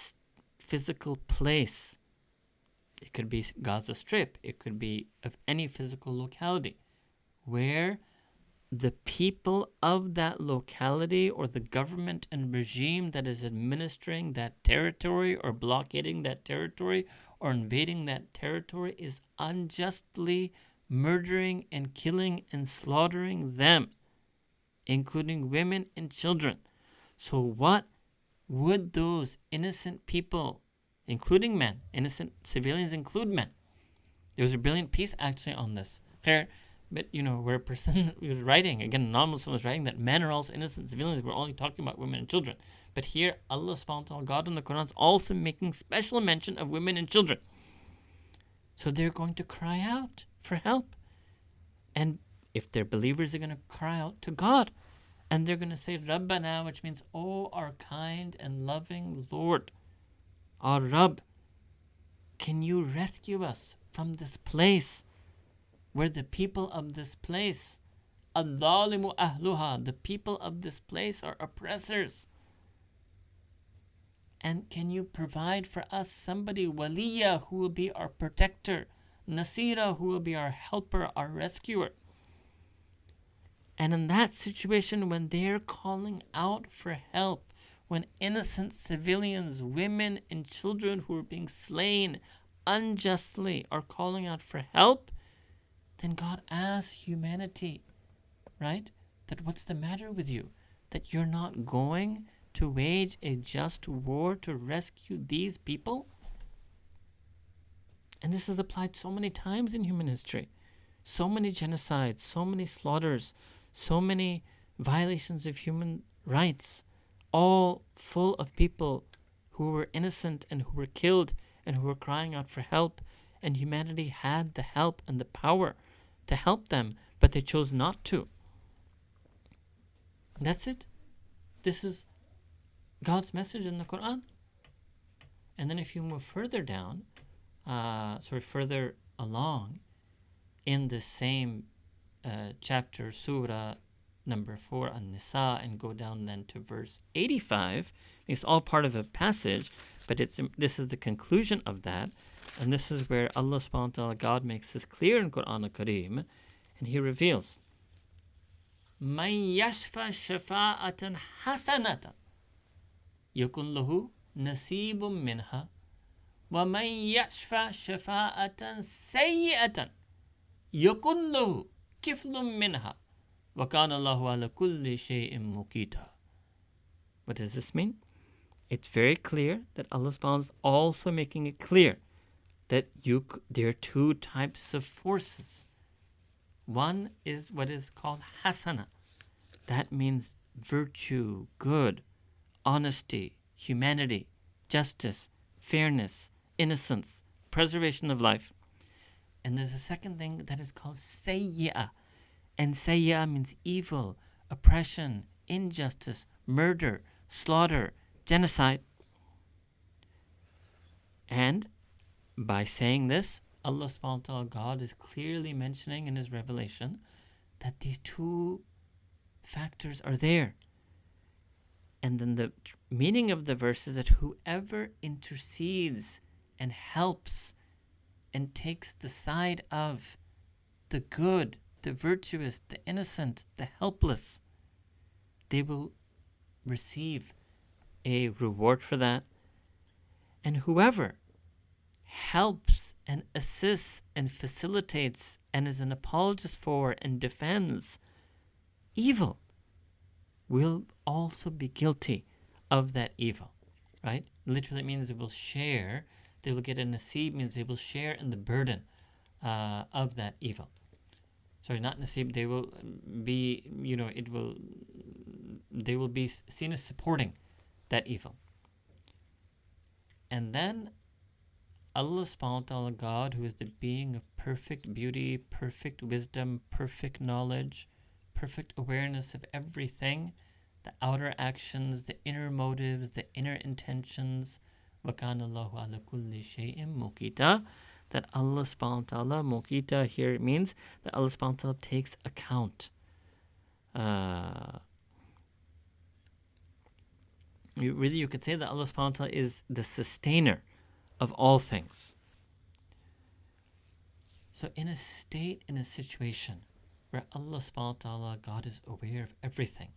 physical place. It could be Gaza Strip, it could be of any physical locality, where the people of that locality or the government and regime that is administering that territory or blockading that territory or invading that territory is unjustly murdering and killing and slaughtering them, including women and children. So what would those innocent people, including men, innocent civilians include men? There was a brilliant piece actually on this. But where a person was writing, again, a non-Muslim was writing that men are also innocent civilians. We're only talking about women and children. But here, Allah subhanahu wa ta'ala, God in the Quran, is also making special mention of women and children. So they're going to cry out for help. And if they're believers, they're going to cry out to God. And they're going to say, Rabbana, which means, oh, our kind and loving Lord, our Rabb, can you rescue us from this place where the people of this place, al-dhalimu ahluha, the people of this place are oppressors. And can you provide for us somebody, waliya, who will be our protector, nasira, who will be our helper, our rescuer. And in that situation, when they're calling out for help, when innocent civilians, women and children who are being slain unjustly are calling out for help, then God asks humanity, right? That what's the matter with you? That you're not going to wage a just war to rescue these people? And this is applied so many times in human history. So many genocides, so many slaughters, so many violations of human rights, all full of people who were innocent and who were killed and who were crying out for help. And humanity had the help and the power to help them, but they chose not to. That's it. This is God's message in the Quran. And then if you move further down, further along in the same chapter, surah number 4, An-Nisa, and go down then to verse 85, it's all part of a passage, but this is the conclusion of that. And this is where Allah subhanahu wa ta'ala, God makes this clear in Quran al-Kareem, and He reveals, مَنْ يَشْفَى شَفَاءَةً حَسَنَةً يَكُنْ لَهُ نَصِيبٌ مِّنْهَا وَمَنْ يَشْفَى شَفَاءَةً سَيِّئَةً يَكُنْ لَهُ كِفْلٌ مِّنْهَا وَكَانَ اللَّهُ عَلَى كُلِّ شَيْءٍ مُقِيتًا. What does this mean? It's very clear that Allah subhanahu wa ta'ala is also making it clear that there are two types of forces. One is what is called hasana. That means virtue, good, honesty, humanity, justice, fairness, innocence, preservation of life. And there's a second thing that is called sayyi'ah. And sayyi'ah means evil, oppression, injustice, murder, slaughter, genocide. And by saying this, Allah subhanahu wa ta'ala, God, is clearly mentioning in His revelation that these two factors are there. And then the meaning of the verse is that whoever intercedes and helps and takes the side of the good, the virtuous, the innocent, the helpless, they will receive a reward for that. And whoever helps and assists and facilitates and is an apologist for and defends evil will also be guilty of that evil, right? Literally it means they will share, they will get a nasib, means they will share in the burden of that evil. Sorry, not nasib, they will be, they will be seen as supporting that evil. And then Allah subhanahu wa ta'ala, God, who is the being of perfect beauty, perfect wisdom, perfect knowledge, perfect awareness of everything, the outer actions, the inner motives, the inner intentions, وَكَانَ اللَّهُ عَلَى كُلِّ شَيْءٍ مُقِيتًا, that Allah subhanahu wa ta'ala, muqita here it means that Allah subhanahu wa ta'ala takes account. You could say that Allah subhanahu wa ta'ala is the sustainer of all things. So in a state, in a situation where Allah subhanahu wa ta'ala, God, is aware of everything,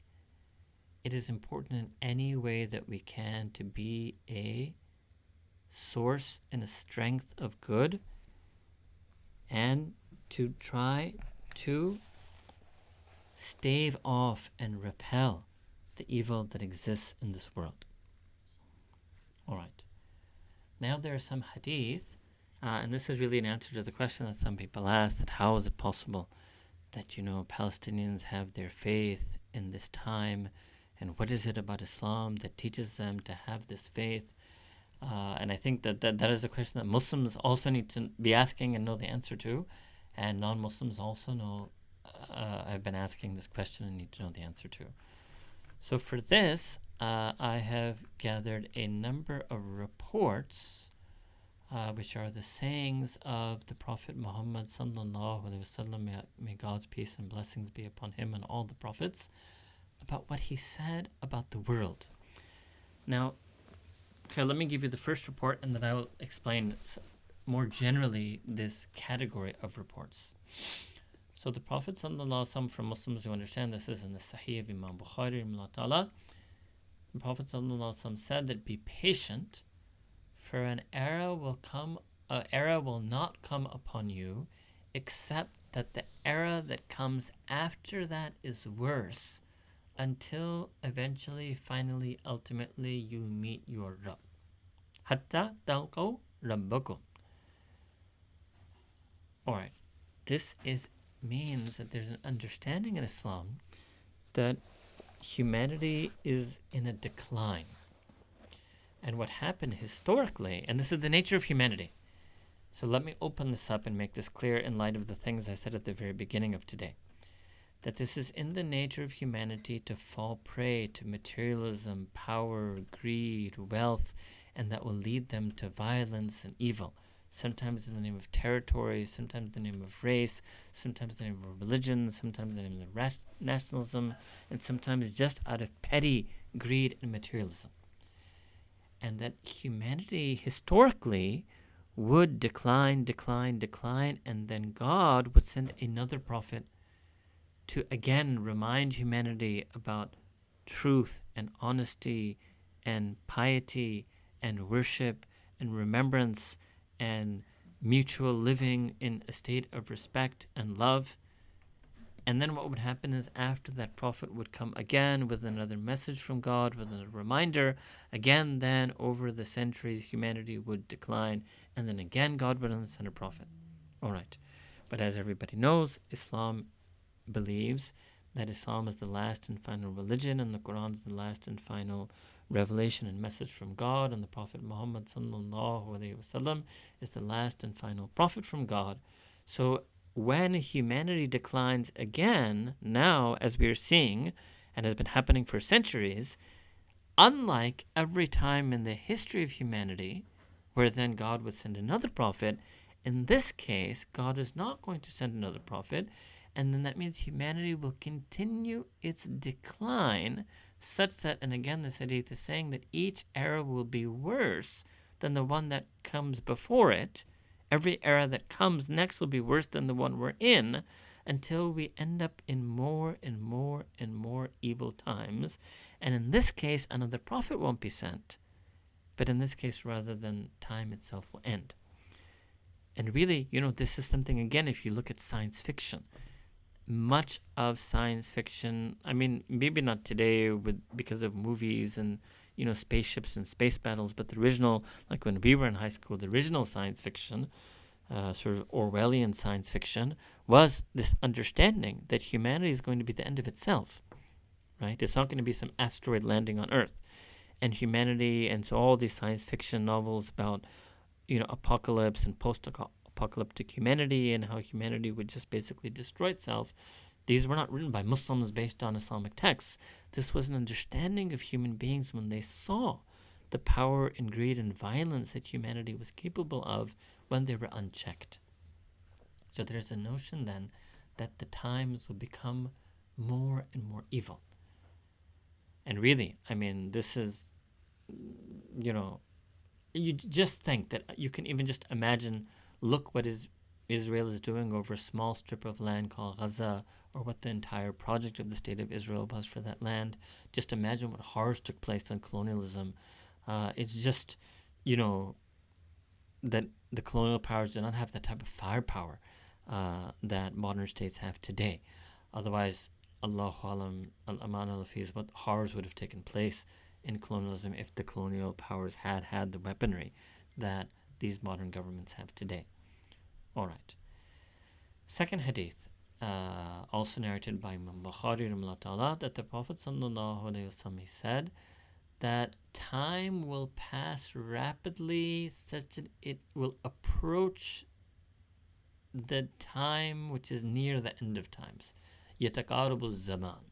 it is important in any way that we can to be a source and a strength of good and to try to stave off and repel the evil that exists in this world. All right. Now there are some hadith, and this is really an answer to the question that some people ask, that how is it possible that, Palestinians have their faith in this time, and what is it about Islam that teaches them to have this faith? And I think that is a question that Muslims also need to be asking and know the answer to, and non-Muslims also have been asking this question and need to know the answer to. So for this, I have gathered a number of reports, which are the sayings of the Prophet Muhammad sallallahu alaihi wasallam, may God's peace and blessings be upon him and all the prophets, about what he said about the world. Now, okay, let me give you the first report, and then I will explain more generally this category of reports. So the Prophet sallallahu alaihi wasallam, for Muslims who understand, this is in the Sahih of Imam Bukhari, the Prophet sallallahu alaihi wasallam said that be patient, for an era will not come upon you, except that the era that comes after that is worse, until eventually, finally, ultimately, you meet your Rabb. Hatta talqaw rabbakum. Alright, this means that there's an understanding in Islam that humanity is in a decline. And what happened historically, and this is the nature of humanity. So let me open this up and make this clear in light of the things I said at the very beginning of today. That this is in the nature of humanity to fall prey to materialism, power, greed, wealth, and that will lead them to violence and evil. Sometimes in the name of territory, sometimes in the name of race, sometimes in the name of religion, sometimes in the name of nationalism, and sometimes just out of petty greed and materialism. And that humanity historically would decline, and then God would send another prophet to again remind humanity about truth and honesty and piety and worship and remembrance and mutual living in a state of respect and love. And then what would happen is after that prophet would come again with another message from God, with a reminder, again then over the centuries humanity would decline, and then again God would send a prophet. Alright, but as everybody knows, Islam believes that Islam is the last and final religion, and the Quran is the last and final revelation and message from God, and the Prophet Muhammad sallallahu alaihi wasallam is the last and final prophet from God. So when humanity declines again, now as we are seeing, and has been happening for centuries, unlike every time in the history of humanity, where then God would send another prophet, in this case, God is not going to send another prophet, and then that means humanity will continue its decline such that, and again this hadith is saying that each era will be worse than the one that comes before it. Every era that comes next will be worse than the one we're in, until we end up in more and more and more evil times. And in this case, another prophet won't be sent. But in this case, rather than time itself will end. And really, this is something, again, if you look at science fiction, much of science fiction, I mean, maybe not today because of movies and, spaceships and space battles, but the original, like when we were in high school, the original science fiction, sort of Orwellian science fiction, was this understanding that humanity is going to be the end of itself, right? It's not going to be some asteroid landing on Earth. And humanity, and so all these science fiction novels about, apocalypse and post-apocalyptic humanity and how humanity would just basically destroy itself, these were not written by Muslims based on Islamic texts. This was an understanding of human beings when they saw the power and greed and violence that humanity was capable of when they were unchecked. So there's a notion then that the times will become more and more evil. And really, I mean, this is, you just think that you can even just imagine, look what Israel is doing over a small strip of land called Gaza, or what the entire project of the State of Israel was for that land. Just imagine what horrors took place in colonialism. It's just, that the colonial powers do not have that type of firepower that modern states have today. Otherwise, Allahu alam, al-aman al-hafiz, what horrors would have taken place in colonialism if the colonial powers had the weaponry that these modern governments have today. All right. Second hadith, also narrated by Imam Bukhari, that the Prophet ﷺ said that time will pass rapidly such that it will approach the time which is near the end of times. يَتَقَارَبُ الزَّمَانِ.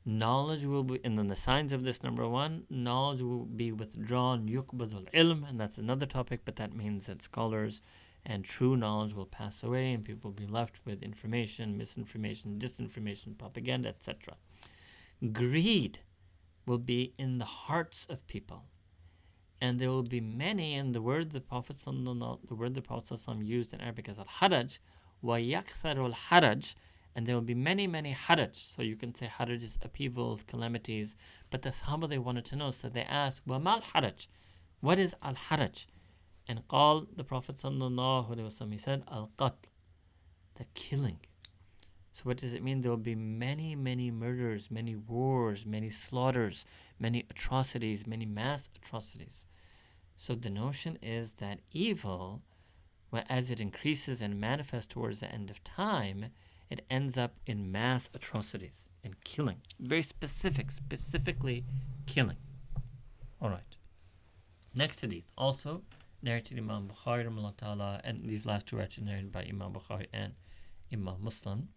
Knowledge will be, and then the signs of this, number one, knowledge will be withdrawn, يُقْبَضُ الْعِلْمِ, and that's another topic, but that means that scholars and true knowledge will pass away and people will be left with information, misinformation, disinformation, propaganda, etc. Greed will be in the hearts of people, and there will be many, and the word the Prophet used in Arabic is al-haraj, وَيَكْثَرُ الْحَرَجِ, and there will be many, many haraj. So you can say haraj is upheavals, calamities. But the Sahaba, they wanted to know, so they asked, وَمَا الْحَرَجِ? What is al-haraj? And قال, the Prophet he said, al-qatl, the killing. So what does it mean? There will be many, many murders, many wars, many slaughters, many atrocities, many mass atrocities. So the notion is that evil, as it increases and manifests towards the end of time, it ends up in mass atrocities and killing. Very specifically killing. All right. Next hadith, also narrated Imam Bukhari, and these last two are actually narrated by Imam Bukhari and Imam Muslim.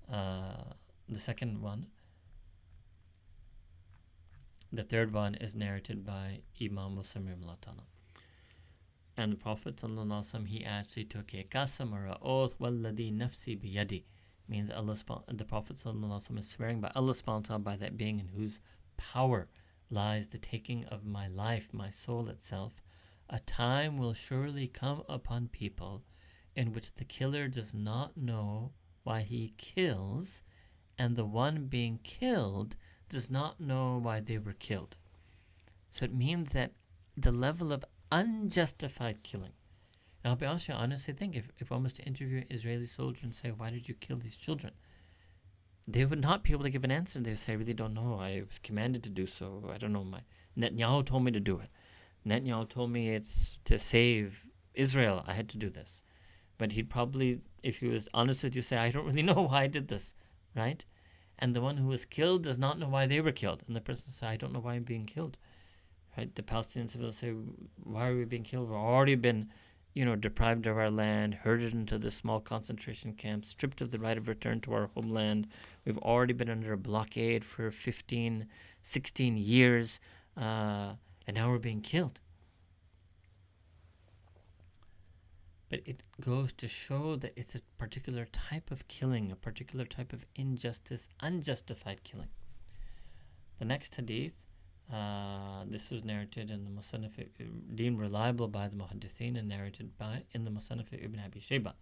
The second one, the third one is narrated by Imam Muslim. And the Prophet ﷺ, he actually took a qasam or an oath, وَالَّذِي نَفْسِي بِيَدِي, means the Prophet ﷺ is swearing by Allah subhanahu wa ta'ala, by that being in whose power lies the taking of my life, my soul itself. A time will surely come upon people in which the killer does not know why he kills, and the one being killed does not know why they were killed. So it means that the level of unjustified killing. And I'll be honest, I honestly think if one was to interview an Israeli soldier and say, why did you kill these children? They would not be able to give an answer. They would say, I really don't know. I was commanded to do so. I don't know. Netanyahu told me to do it. Netanyahu told me it's to save Israel. I had to do this. But he'd probably, if he was honest with you, say, I don't really know why I did this, right? And the one who was killed does not know why they were killed. And the person says, I don't know why I'm being killed. Right? The Palestinian civilians say, why are we being killed? We've already been, deprived of our land, herded into this small concentration camp, stripped of the right of return to our homeland. We've already been under a blockade for 15, 16 years, and now we're being killed. But it goes to show that it's a particular type of killing, a particular type of injustice, unjustified killing. The next hadith, this was narrated in the Musannaf, deemed reliable by the Muhaddithin and narrated by in the Musannaf Ibn Abi Shayba,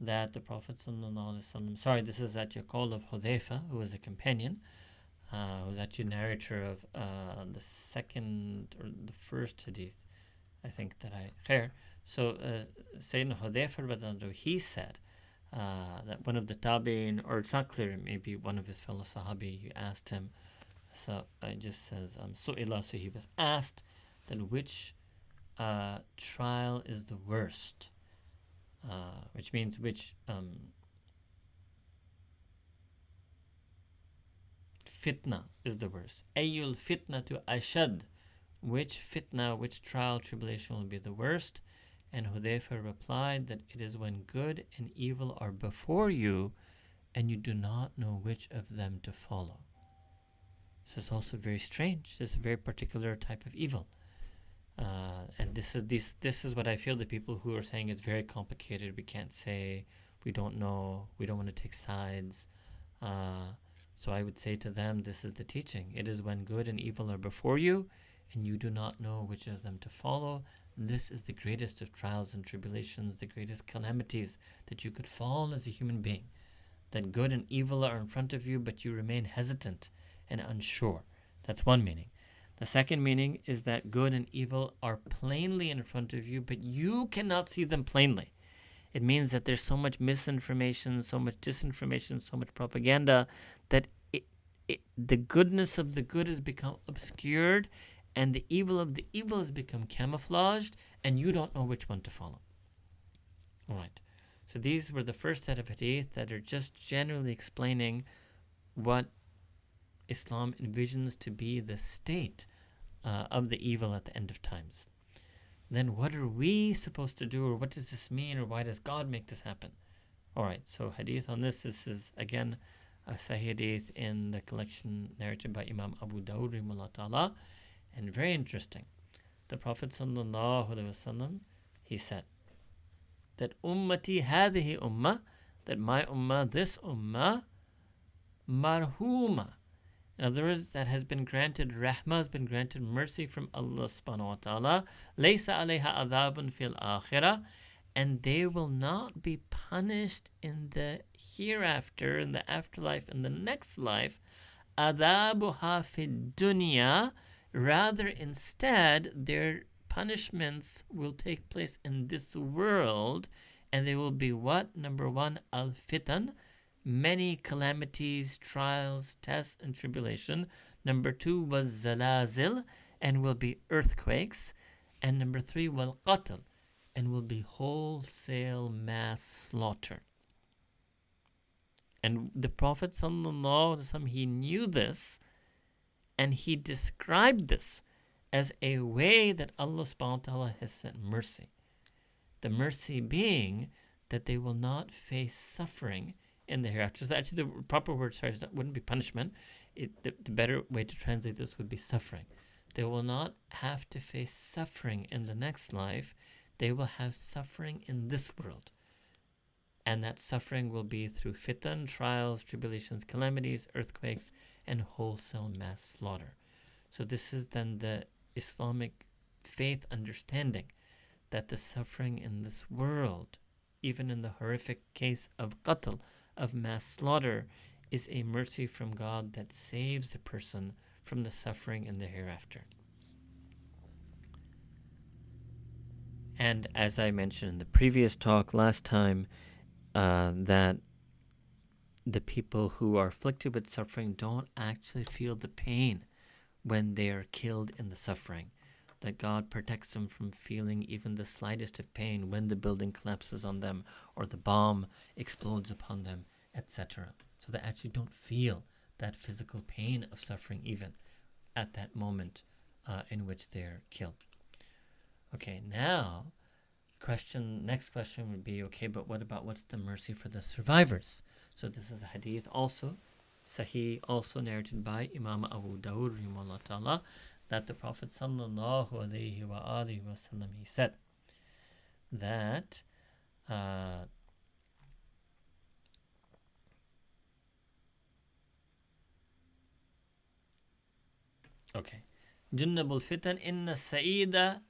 that the Prophet ﷺ, this is actually a call of Hudhayfa, who was a companion, who was actually narrator of the second or the first hadith, I think that I khair. So Sayyidina Hudhayfa, he said that one of the tabi'in, or it's not clear, maybe one of his fellow sahabi, you asked him, so it just says su'ila, so he was asked that which trial is the worst, which means which fitna is the worst. Ayyul fitna to ashad, which fitna, which trial, tribulation will be the worst? And Hudhayfa replied that it is when good and evil are before you and you do not know which of them to follow. This is also very strange. This is a very particular type of evil. And this is what I feel, the people who are saying it's very complicated, we can't say, we don't know, we don't want to take sides. So I would say to them, this is the teaching. It is when good and evil are before you and you do not know which of them to follow. This is the greatest of trials and tribulations, the greatest calamities that you could fall as a human being. That good and evil are in front of you, but you remain hesitant and unsure. That's one meaning. The second meaning is that good and evil are plainly in front of you, but you cannot see them plainly. It means that there's so much misinformation, so much disinformation, so much propaganda that the goodness of the good has become obscured and the evil of the evil has become camouflaged, and you don't know which one to follow. All right. So these were the first set of hadith that are just generally explaining what Islam envisions to be the state of the evil at the end of times. Then what are we supposed to do, or what does this mean, or why does God make this happen? All right, so hadith on this is again a sahih hadith in the collection narrated by Imam Abu Dawud rahimahullah ta'ala, and very interesting. The Prophet sallallahu alaihi wasallam, he said that ummati hadhihi ummah, that my ummah, this ummah, marhuma. In other words, that has been granted rahmah, has been granted mercy from Allah subhanahu wa ta'ala. Laysa alayha adhabun fil akhirah. And they will not be punished in the hereafter, in the afterlife, in the next life. Adhabuha fid dunya. Rather, instead, their punishments will take place in this world. And they will be what? Number one, al-fitan. Many calamities, trials, tests, and tribulation. Number two was zalazil, and will be earthquakes. And number three, wal qatl, and will be wholesale mass slaughter. And the Prophet ﷺ, he knew this, and he described this as a way that Allah subhanahu wa ta'ala has sent mercy. The mercy being that they will not face suffering in the hereafter. So actually the proper word, wouldn't be punishment. The better way to translate this would be suffering. They will not have to face suffering in the next life. They will have suffering in this world. And that suffering will be through fitan, trials, tribulations, calamities, earthquakes, and wholesale mass slaughter. So this is then the Islamic faith understanding that the suffering in this world, even in the horrific case of qatl, of mass slaughter, is a mercy from God that saves the person from the suffering in the hereafter. And as I mentioned in the previous talk last time, that the people who are afflicted with suffering don't actually feel the pain when they are killed in the suffering. That God protects them from feeling even the slightest of pain when the building collapses on them or the bomb explodes upon them, etc. So they actually don't feel that physical pain of suffering even at that moment in which they're killed. Okay, now next question would be, okay, but what's the mercy for the survivors? So this is a hadith also, sahih, also narrated by Imam Abu Dawud rahimahullah ta'ala, that the Prophet sallallahu alaihi wasallam, he said that Okay. Junnabul fitan inna sa'ida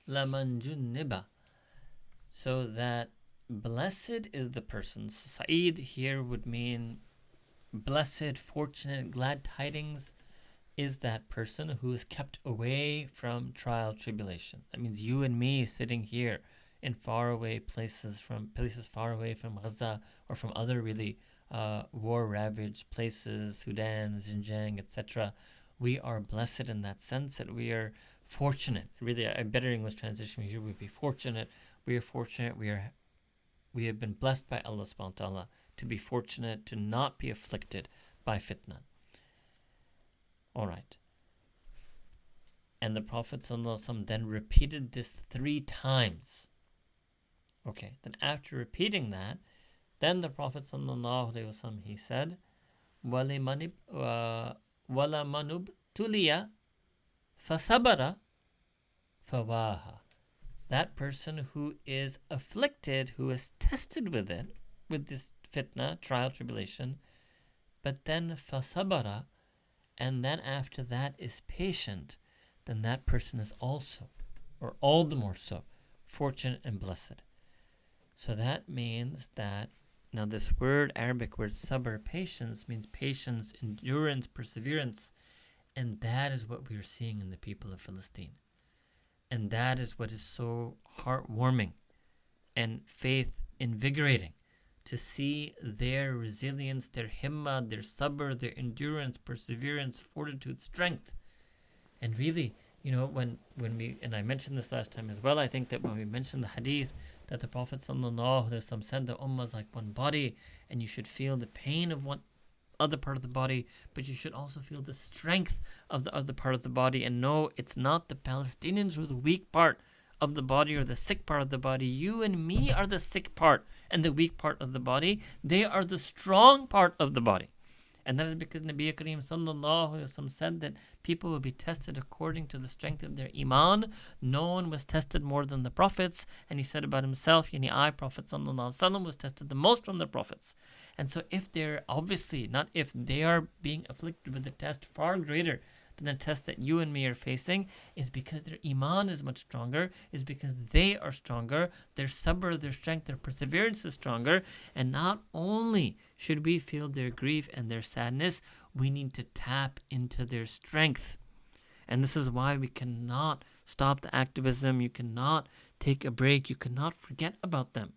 laman junniba. So that blessed is the person. So Sa'id here would mean blessed, fortunate, glad tidings is that person who is kept away from trial tribulation. That means you and me sitting here in faraway places far away from Gaza or from other really war ravaged places, Sudan, Xinjiang, etc. We are blessed in that sense that we are fortunate. Really, a better English translation here would be fortunate. We are fortunate. We have been blessed by Allah subhanahu wa ta'ala to be fortunate to not be afflicted by fitna. Alright. And the Prophet ﷺ then repeated this 3 times. Okay, then after repeating that, then the Prophet ﷺ, he said, وَلَا مَنُبْ تُلِيَ فَصَبَرَ فَوَاهَا. That person who is afflicted, who is tested with it, with this fitna, trial, tribulation, but then فَصَبَرَ, and then after that is patient, then that person is also, or all the more so, fortunate and blessed. So that means that, now this word, Arabic word sabr, patience, means patience, endurance, perseverance, and that is what we are seeing in the people of Palestine. And that is what is so heartwarming and faith invigorating, to see their resilience, their himmah, their sabr, their endurance, perseverance, fortitude, strength. And really, when we, and I mentioned this last time as well, I think that when we mentioned the hadith that the Prophet ﷺ said the ummah is like one body, and you should feel the pain of one other part of the body, but you should also feel the strength of the other part of the body. And no, it's not the Palestinians who are the weak part of the body or the sick part of the body. You and me are the sick part and the weak part of the body. They are the strong part of the body. And that is because Nabi Kareem sallallahu alaihi wasallam said that people will be tested according to the strength of their iman. No one was tested more than the prophets. And he said about himself, I, Prophet sallallahu alaihi wasallam, was tested the most from the prophets. And so if they're obviously, not if, they are being afflicted with a test far greater than the test that you and me are facing, is because their iman is much stronger, is because they are stronger, their sabr, their strength, their perseverance is stronger. And not only should we feel their grief and their sadness, we need to tap into their strength. And this is why we cannot stop the activism. You cannot take a break. You cannot forget about them.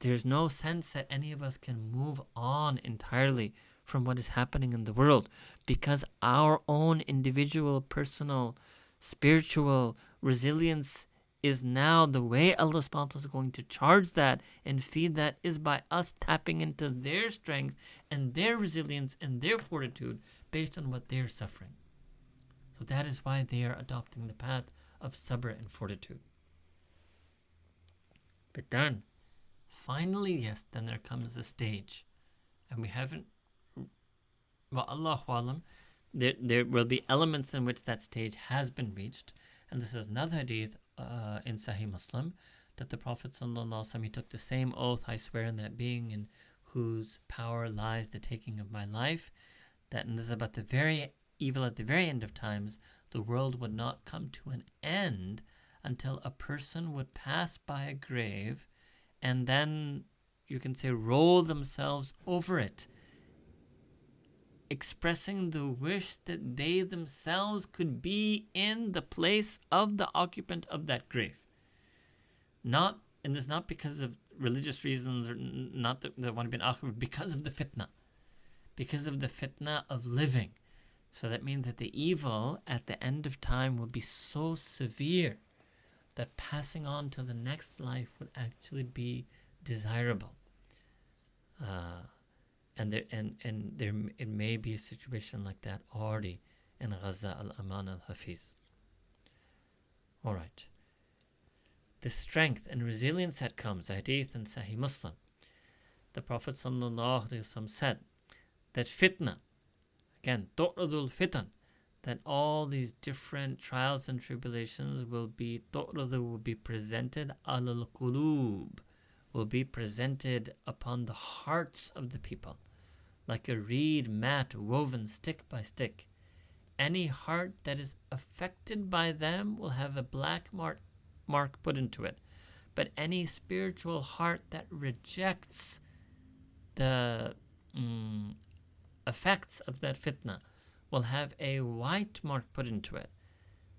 There's no sense that any of us can move on entirely from what is happening in the world, because our own individual, personal, spiritual resilience is now the way Allah subhanahu wa ta'ala is going to charge that and feed that, is by us tapping into their strength and their resilience and their fortitude based on what they're suffering. So that is why they are adopting the path of sabr and fortitude. But then, finally, yes, then there comes the stage. And we haven't, well, Allahu Alam, there will be elements in which that stage has been reached. And this is another hadith in Sahih Muslim, that the Prophet ﷺ, he took the same oath, I swear in that being in whose power lies the taking of my life, that, and this is about the very evil at the very end of times, the world would not come to an end until a person would pass by a grave and then, you can say, roll themselves over it, expressing the wish that they themselves could be in the place of the occupant of that grave. And this is not because of religious reasons, or not that they want to be an akhir, because of the fitna. Because of the fitna of living. So that means that the evil at the end of time will be so severe that passing on to the next life would actually be desirable. It may be a situation like that already in Gaza al-Aman al-Hafiz. Alright. The strength and resilience that comes, hadith in Sahih Muslim, the Prophet ﷺ said that fitna, again, tu'radul fitan, that all these different trials and tribulations will be presented alal qulub, will be presented upon the hearts of the people, like a reed mat woven stick by stick. any heart that is affected by them will have a black mark put into it. But any spiritual heart that rejects the effects of that fitna will have a white mark put into it.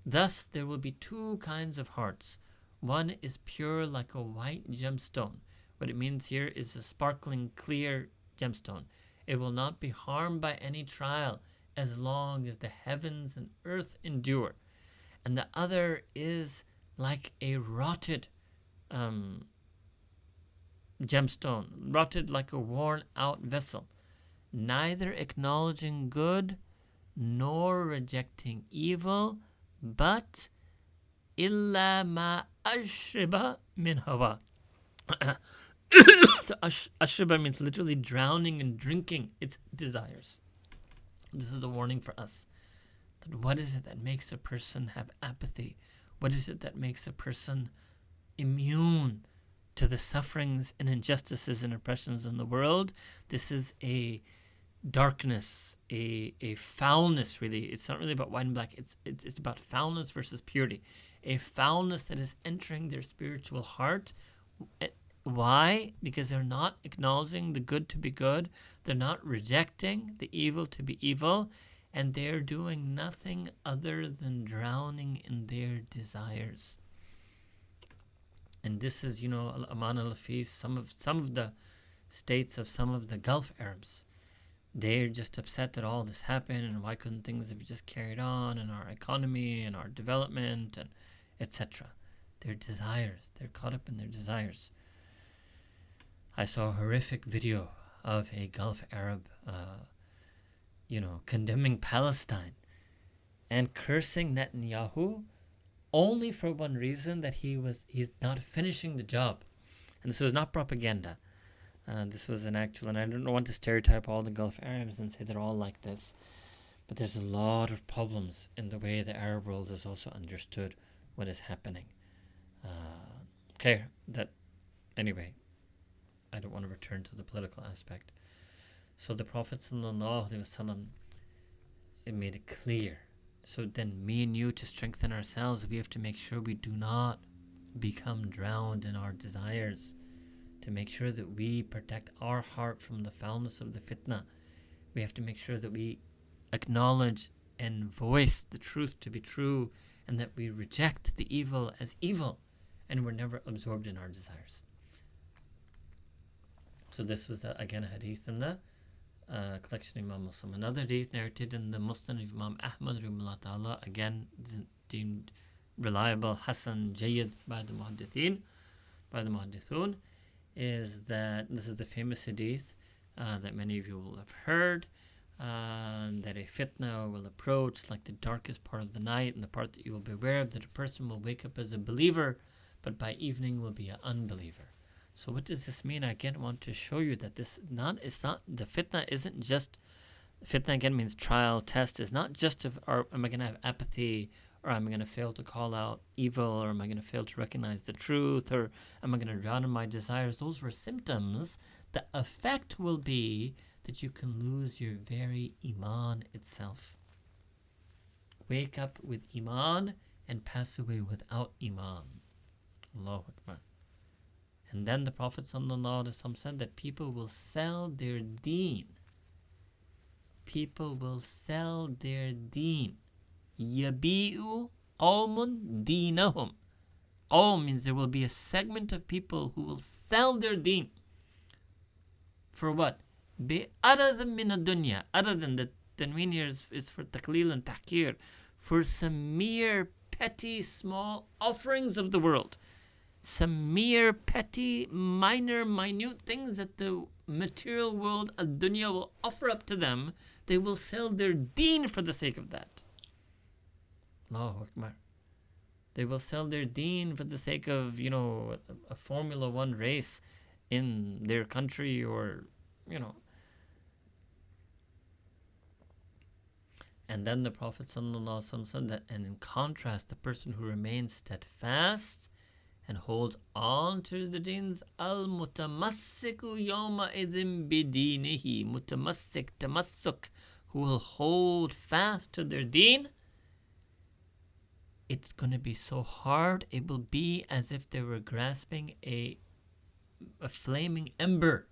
Thus, there will be two kinds of hearts. One is pure like a white gemstone. What it means here is a sparkling, clear gemstone. It will not be harmed by any trial as long as the heavens and earth endure. And the other is like a rotted gemstone, rotted like a worn out vessel, neither acknowledging good nor rejecting evil, but illa ma ashriba min hawa. So ashriba means literally drowning and drinking its desires. This is a warning for us. That what is it that makes a person have apathy? What is it that makes a person immune to the sufferings and injustices and oppressions in the world? This is a darkness, a foulness, really. It's not really about white and black. It's about foulness versus purity. A foulness that is entering their spiritual heart. Why? Because they're not acknowledging the good to be good. They're not rejecting the evil to be evil. And they're doing nothing other than drowning in their desires. And this is, Aman al-Hafiz, some of the states of some of the Gulf Arabs. They're just upset that all this happened, and why couldn't things have just carried on in our economy and our development and etc. Their desires. They're caught up in their desires. I saw a horrific video of a Gulf Arab, condemning Palestine and cursing Netanyahu only for one reason, that he's not finishing the job. And this was not propaganda. This was an actual, and I don't want to stereotype all the Gulf Arabs and say they're all like this, but there's a lot of problems in the way the Arab world has also understood what is happening. Anyway, I don't want to return to the political aspect. So the Prophet ﷺ, it made it clear. So then me and you, to strengthen ourselves, we have to make sure we do not become drowned in our desires. To make sure that we protect our heart from the foulness of the fitna. We have to make sure that we acknowledge and voice the truth to be true, and that we reject the evil as evil, and we're never absorbed in our desires. So this was again a hadith in the collection of Imam Muslim. Another hadith narrated in the Musnad of Imam Ahmed rahimahullah ta'ala, again deemed reliable, Hasan, Jayyid by the Muhaddithun, is that this is the famous hadith that many of you will have heard, that a fitna will approach like the darkest part of the night, and the part that you will be aware of, that a person will wake up as a believer, but by evening will be an unbeliever. So what does this mean? I again want to show you that the fitna isn't just, fitna again means trial, test, is not just am I going to have apathy, or am I going to fail to call out evil, or am I going to fail to recognize the truth, or am I going to drown in my desires? Those were symptoms. The effect will be that you can lose your very iman itself. Wake up with iman and pass away without iman. Allahu Akbar. And then the Prophet ﷺ said that people will sell their deen. People will sell their deen. Yabi'u qawmun deenahum. Qawm means there will be a segment of people who will sell their deen. For what? Bi'aradhan min ad-dunya. Other than the tanween here is for taqleel and tahkir. For some mere petty small offerings of the world. Some mere petty, minute things that the material world, ad-dunya, will offer up to them. They will sell their deen for the sake of that. Allahu Akbar. They will sell their deen for the sake of, a Formula One race in their country, or, And then the Prophet ﷺ said that, and in contrast, the person who remains steadfast and holds on to the deens, al-mutamassiku yawma idhin bidinihi. Mutamassik, tamassuk, who will hold fast to their deen, it's going to be so hard. It will be as if they were grasping a flaming ember,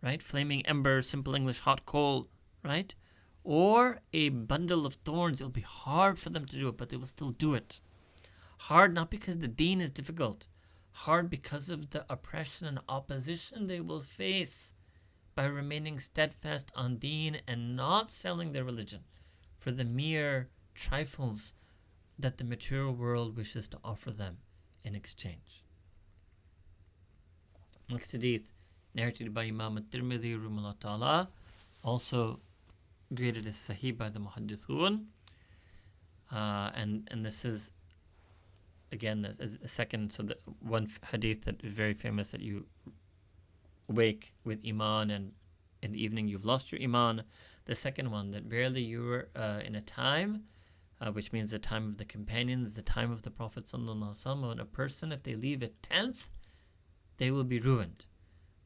right? Flaming ember, simple English, hot coal, right? Or a bundle of thorns. It'll be hard for them to do it, but they will still do it. Hard not because the deen is difficult. Hard because of the oppression and opposition they will face by remaining steadfast on deen and not selling their religion for the mere trifles that the material world wishes to offer them in exchange. Next hadith, narrated by Imam at-Tirmidhi rahimahullah ta'ala, also graded as Sahih by the Muhaddithun. And this is, again, a second, so the one hadith that is very famous, that you wake with Iman and in the evening you've lost your Iman. The second one, that barely you were in a time, which means the time of the companions, the time of the Prophet ﷺ, when a person, if they leave a tenth, they will be ruined.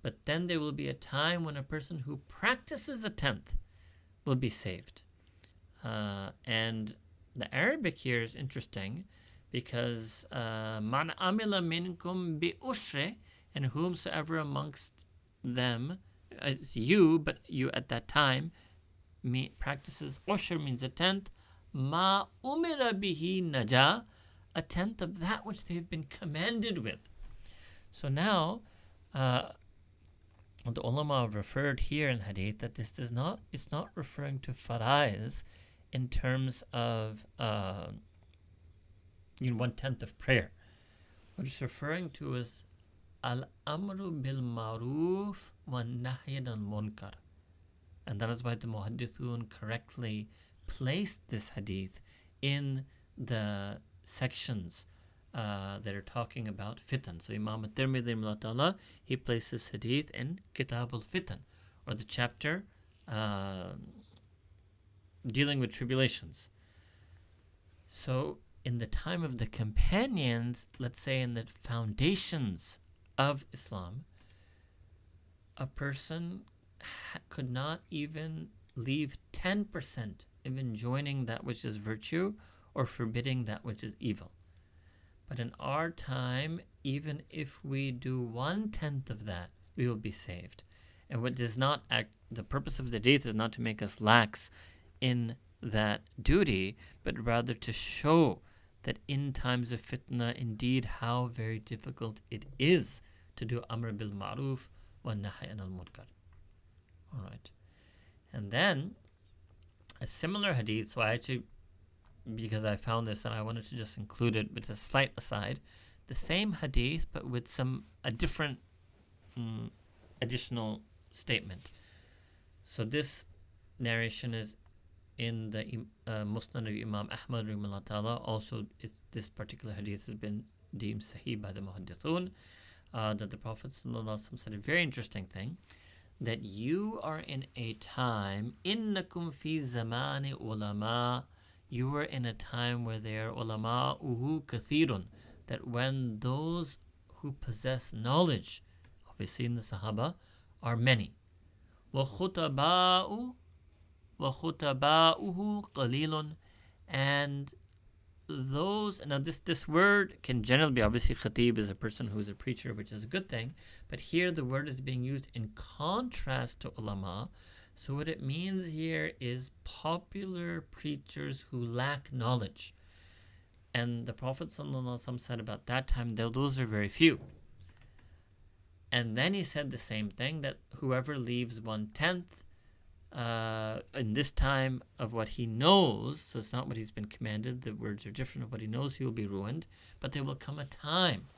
But then there will be a time when a person who practices a tenth will be saved. And the Arabic here is interesting because man amila minkum bi ushre, and whomsoever amongst them, it's you, but you at that time, practices ushr means a tenth, ma umira bihi naja, a tenth of that which they've been commanded with. So now, the ulama have referred here in hadith that this does not, it's not referring to faraiz in terms of 1/10 of prayer. What it's referring to is al-amru bil maruf wa nahyan al munkar. And that is why the muhaddithun correctly placed this hadith in the sections that are talking about fitan. So Imam at-Tirmidhi rahimahullah ta'ala, he places hadith in Kitab al-Fitan, or the chapter dealing with tribulations. So in the time of the companions, let's say in the foundations of Islam, a person could not even leave 10% of enjoining that which is virtue or forbidding that which is evil. But in our time, even if we do 1/10 of that, we will be saved. And what does not act, the purpose of the hadith is not to make us lax in that duty, but rather to show that in times of fitna, indeed, how very difficult it is to do amr bil ma'ruf wa nahy anil munkar. All right. And then a similar hadith, so I actually, because I found this and I wanted to just include it with a slight aside, the same hadith but with a different additional statement. So this narration is in the Musnad of Imam Ahmed rahimahullah ta'ala. Also, this particular hadith has been deemed Sahih by the Muhaddithun, that the Prophet ﷺ said a very interesting thing, that you are in a time, innakum fi zamani ulama, you are in a time where there are ulama uhu kathirun, that when those who possess knowledge, obviously in the Sahaba, are many. Wa khutaba'uhu qalilun, and those, now this word can generally be, obviously khatib is a person who is a preacher, which is a good thing, but here the word is being used in contrast to ulama. So what it means here is popular preachers who lack knowledge. And the Prophet ﷺ said about that time, those are very few. And then he said the same thing, that whoever leaves 1/10 in this time of what he knows, so it's not what he's been commanded, the words are different, of what he knows, he will be ruined. But there will come a time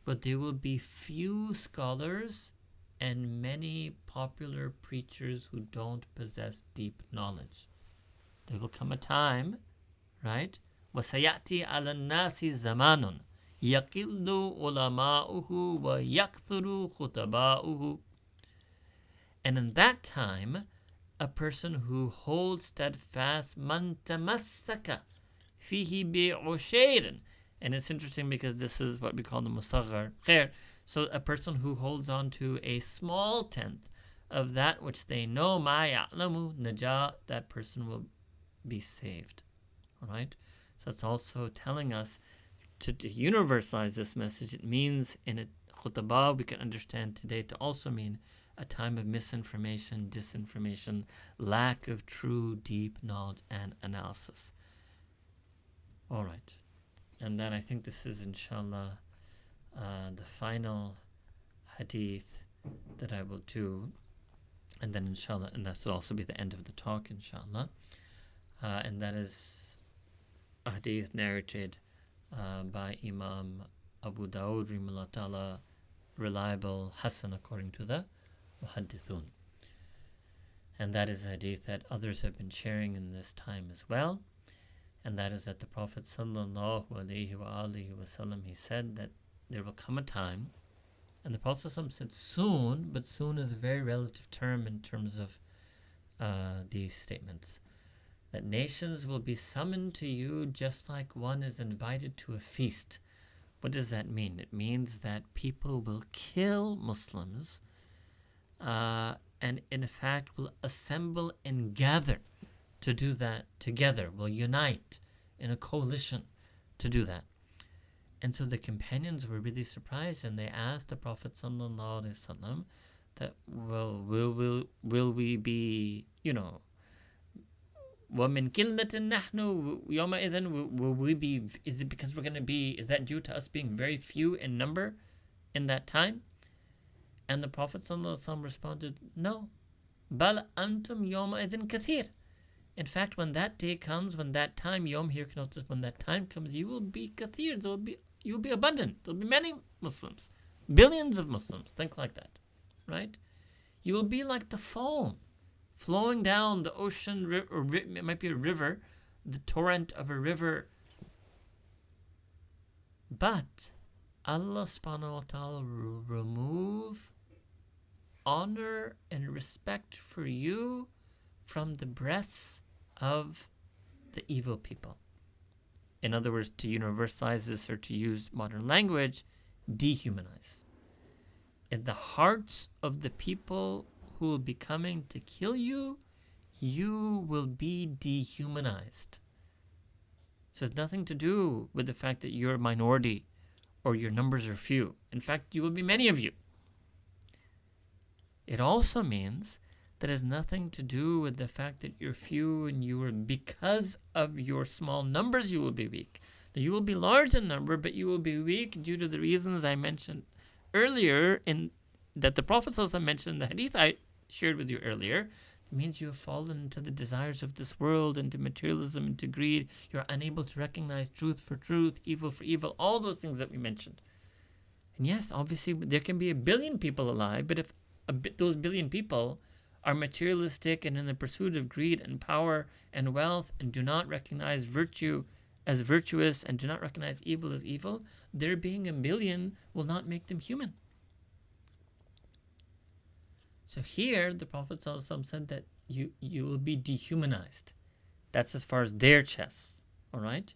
where there will be few scholars and many popular preachers who don't possess deep knowledge. There will come a time, right? وَسَيَأْتِي عَلَى النَّاسِ زَمَانٌ يَقِلُّ عُلَمَاؤُهُ وَيَكْثُرُ خُطَبَاؤُهُ. And in that time, a person who holds steadfast, man tamassaka fihi bi'ushayrin. And it's interesting because this is what we call the musaghar khair. So a person who holds on to a small tenth of that which they know, ma ya'lamu najah, that person will be saved. All right? So it's also telling us to universalize this message. It means in a khutbah we can understand today to also mean a time of misinformation, disinformation, lack of true deep knowledge and analysis. All right. And then I think this is inshallah the final hadith that I will do. And then inshallah, and that will also be the end of the talk inshallah. And that is a hadith narrated by Imam Abu Dawud rahimahullah ta'ala, reliable, Hasan according to the Muhaddithun. And that is a hadith that others have been sharing in this time as well. And that is that the Prophet sallallahu alaihi wasallam, he said that there will come a time, and the Prophet said soon, but soon is a very relative term in terms of these statements, that nations will be summoned to you just like one is invited to a feast. What does that mean? It means that people will kill Muslims and in fact will assemble and gather to do that together, will unite in a coalition to do that. And so the companions were really surprised, and they asked the Prophet ﷺ that, well, will we be, وَمِنْ كِلَّةٍ نَحْنُ يَوْمَئِذٍ, will we be, is it because we're going to be, is that due to us being very few in number in that time? And the Prophet ﷺ responded, no. بَلْ أَنْتُمْ يَوْمَئِذٍ كَثِيرٌ. In fact, when that day comes, when that time, Yom here connotes when that time comes, you will be kathir, you'll be abundant. There'll be many Muslims, billions of Muslims, think like that, right? You will be like the foam flowing down the ocean, or it might be a river, the torrent of a river. But Allah subhanahu wa ta'ala will remove honor and respect for you from the breasts of the evil people. In other words, to universalize this, or to use modern language, dehumanize. In the hearts of the people who will be coming to kill you, you will be dehumanized. So it's nothing to do with the fact that you're a minority or your numbers are few. In fact, you will be many of you. It also means that has nothing to do with the fact that you're few and you are, because of your small numbers, you will be weak. Now, you will be large in number, but you will be weak due to the reasons I mentioned earlier, in that the Prophet ﷺ mentioned in the hadith I shared with you earlier. It means you have fallen into the desires of this world, into materialism, into greed. You're unable to recognize truth for truth, evil for evil, all those things that we mentioned. And yes, obviously, there can be 1 billion people alive, but if those 1 billion people are materialistic and in the pursuit of greed and power and wealth, and do not recognize virtue as virtuous and do not recognize evil as evil, their being 1 billion will not make them human. So here the Prophet ﷺ said that you will be dehumanized. That's as far as their chests, all right?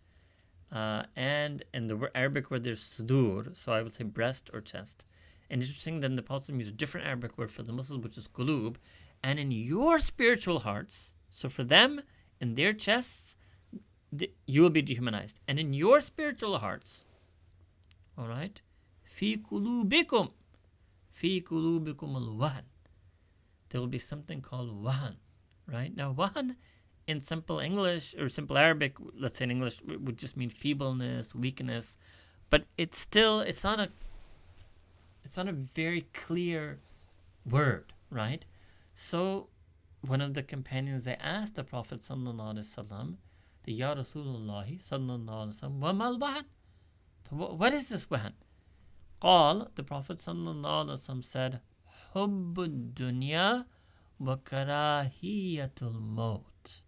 And in the Arabic word there's sudur, so I would say breast or chest. And interesting, then the Prophet used a different Arabic word for the Muslims, which is qulub. And in your spiritual hearts, so for them, in their chests, you will be dehumanized. And in your spiritual hearts, all right, fi qulubikum al-wahan. There will be something called wahan, right? Now, wahan in simple English or simple Arabic, let's say in English, would just mean feebleness, weakness. But it's not a very clear word, right? So one of the companions, they asked the Prophet sallallahu alaihi wasallam, the Ya Rasulullah sallallahu alaihi wasallam, wa mal wahan? What is this wahan? Qal, the Prophet sallallahu alaihi wasallam said, hubbud dunya wa karahiyatul maut.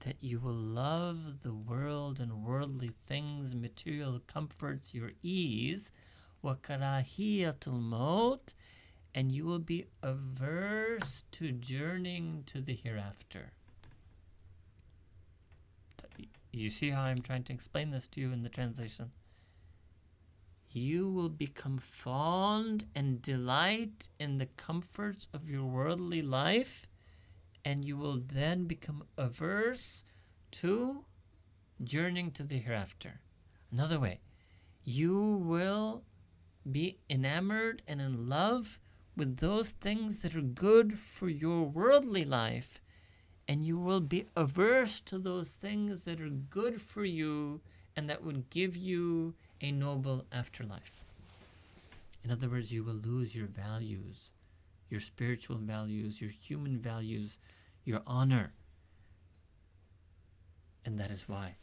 That you will love the world and worldly things, material comforts, your ease, wa karahiyatul maut, and you will be averse to journeying to the hereafter. You see how I'm trying to explain this to you in the translation? you will become fond and delight in the comforts of your worldly life, and you will then become averse to journeying to the hereafter. Another way, you will be enamored and in love with those things that are good for your worldly life, and you will be averse to those things that are good for you and that would give you a noble afterlife. In other words, you will lose your values, your spiritual values, your human values, your honor. And that is why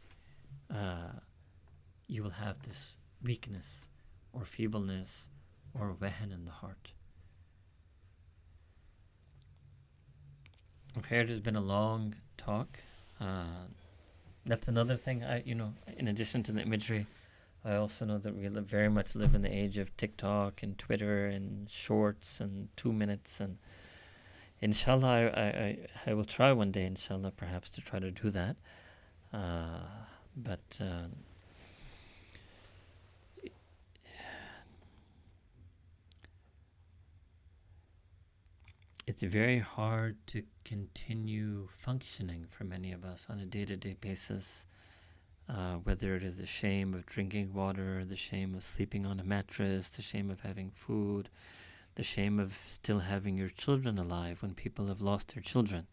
you will have this weakness or feebleness or wahan in the heart. Okay, it has been a long talk. That's another thing. In addition to the imagery, I also know that we very much live in the age of TikTok and Twitter and shorts and 2 minutes. And inshallah, I will try one day, inshallah, perhaps to try to do that. But it's very hard to continue functioning for many of us on a day-to-day basis, whether it is the shame of drinking water, the shame of sleeping on a mattress, the shame of having food, the shame of still having your children alive when people have lost their children,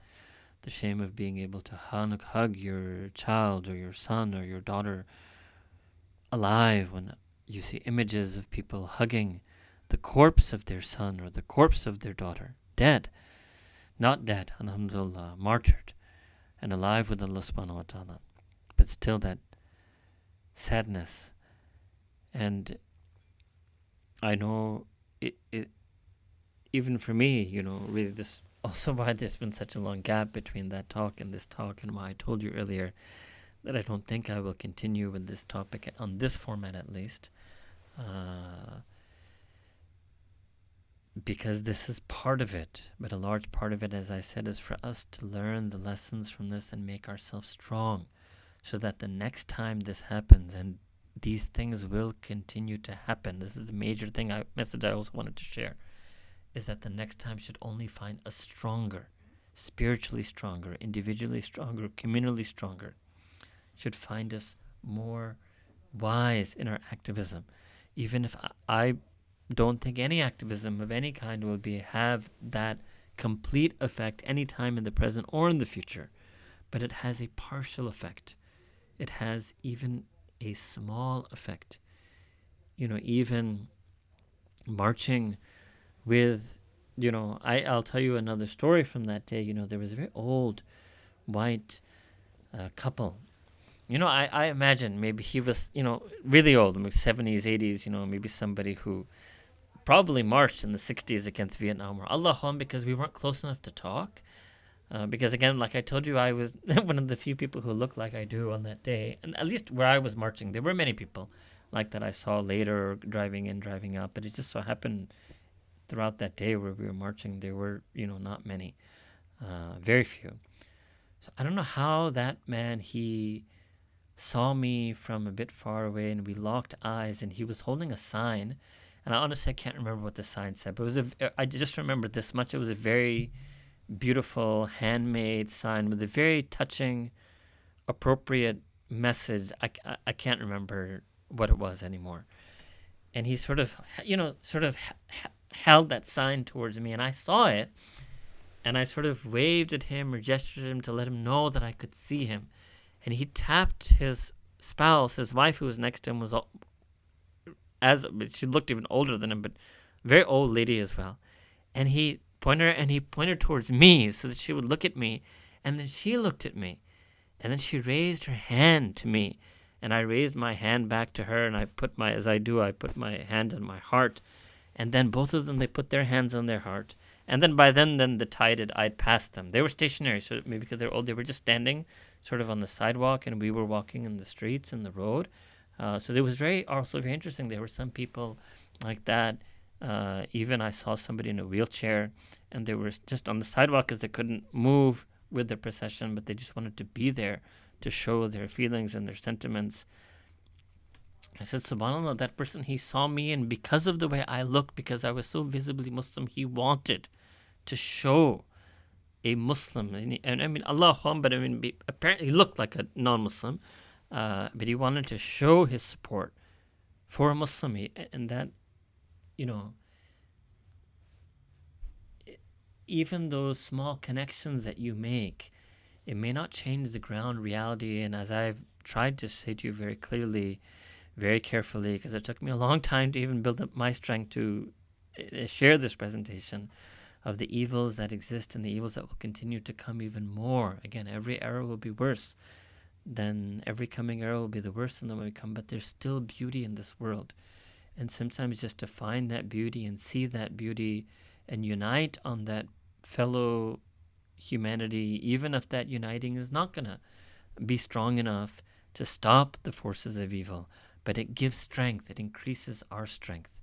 the shame of being able to hug your child or your son or your daughter alive when you see images of people hugging the corpse of their son or the corpse of their daughter, dead, not dead, alhamdulillah, martyred, and alive with Allah subhanahu wa ta'ala. But still that sadness. And I know it even for me, really this also why there's been such a long gap between that talk and this talk, and why I told you earlier that I don't think I will continue with this topic on this format at least. Because this is part of it, but a large part of it, as I said, is for us to learn the lessons from this and make ourselves strong, so that the next time this happens, and these things will continue to happen. This is the major message I also wanted to share, is that the next time should only find us stronger, spiritually stronger, individually stronger, communally stronger. Should find us more wise in our activism. Even if I don't think any activism of any kind will have that complete effect any time in the present or in the future, but it has a partial effect. It has even a small effect. Even marching with, I'll tell you another story from that day. There was a very old white couple. I imagine maybe he was, really old, maybe 70s, 80s, maybe somebody who probably marched in the 60s against Vietnam or Allahum, because we weren't close enough to talk. Because again, like I told you, I was one of the few people who looked like I do on that day. And at least where I was marching, there were many people like that I saw later driving in, driving out. But it just so happened throughout that day where we were marching, there were, not many, very few. So I don't know how that man, he saw me from a bit far away, and we locked eyes, and he was holding a sign. And I honestly can't remember what the sign said, but I just remember this much. It was a very beautiful handmade sign with a very touching, appropriate message. I can't remember what it was anymore. And he sort of held that sign towards me, and I saw it, and I sort of waved at him or gestured at him to let him know that I could see him. And he tapped his spouse, his wife who was next to him, she looked even older than him, but very old lady as well. And he pointed towards me so that she would look at me, and then she looked at me, and then she raised her hand to me, and I raised my hand back to her, and I put my hand on my heart, and then both of them, they put their hands on their heart, and then by then the tide I'd passed them. They were stationary, so maybe because they're old, they were just standing sort of on the sidewalk, and we were walking in the streets and the road. So it was also very interesting. There were some people like that. Even I saw somebody in a wheelchair, and they were just on the sidewalk because they couldn't move with the procession, but they just wanted to be there to show their feelings and their sentiments. I said, subhanAllah, that person, he saw me, and because of the way I looked, because I was so visibly Muslim, he wanted to show a Muslim. And I mean, Allahumma, but I mean, apparently he looked like a non-Muslim, but he wanted to show his support for a Muslim. And that, you know, even those small connections that you make, it may not change the ground reality. And as I've tried to say to you very clearly, very carefully, because it took me a long time to even build up my strength to share this presentation of the evils that exist and the evils that will continue to come even more. Again, every era will be worse. Then every coming era will be the worst than the one we come, but there's still beauty in this world. And sometimes just to find that beauty and see that beauty and unite on that fellow humanity, even if that uniting is not going to be strong enough to stop the forces of evil, but it gives strength, it increases our strength.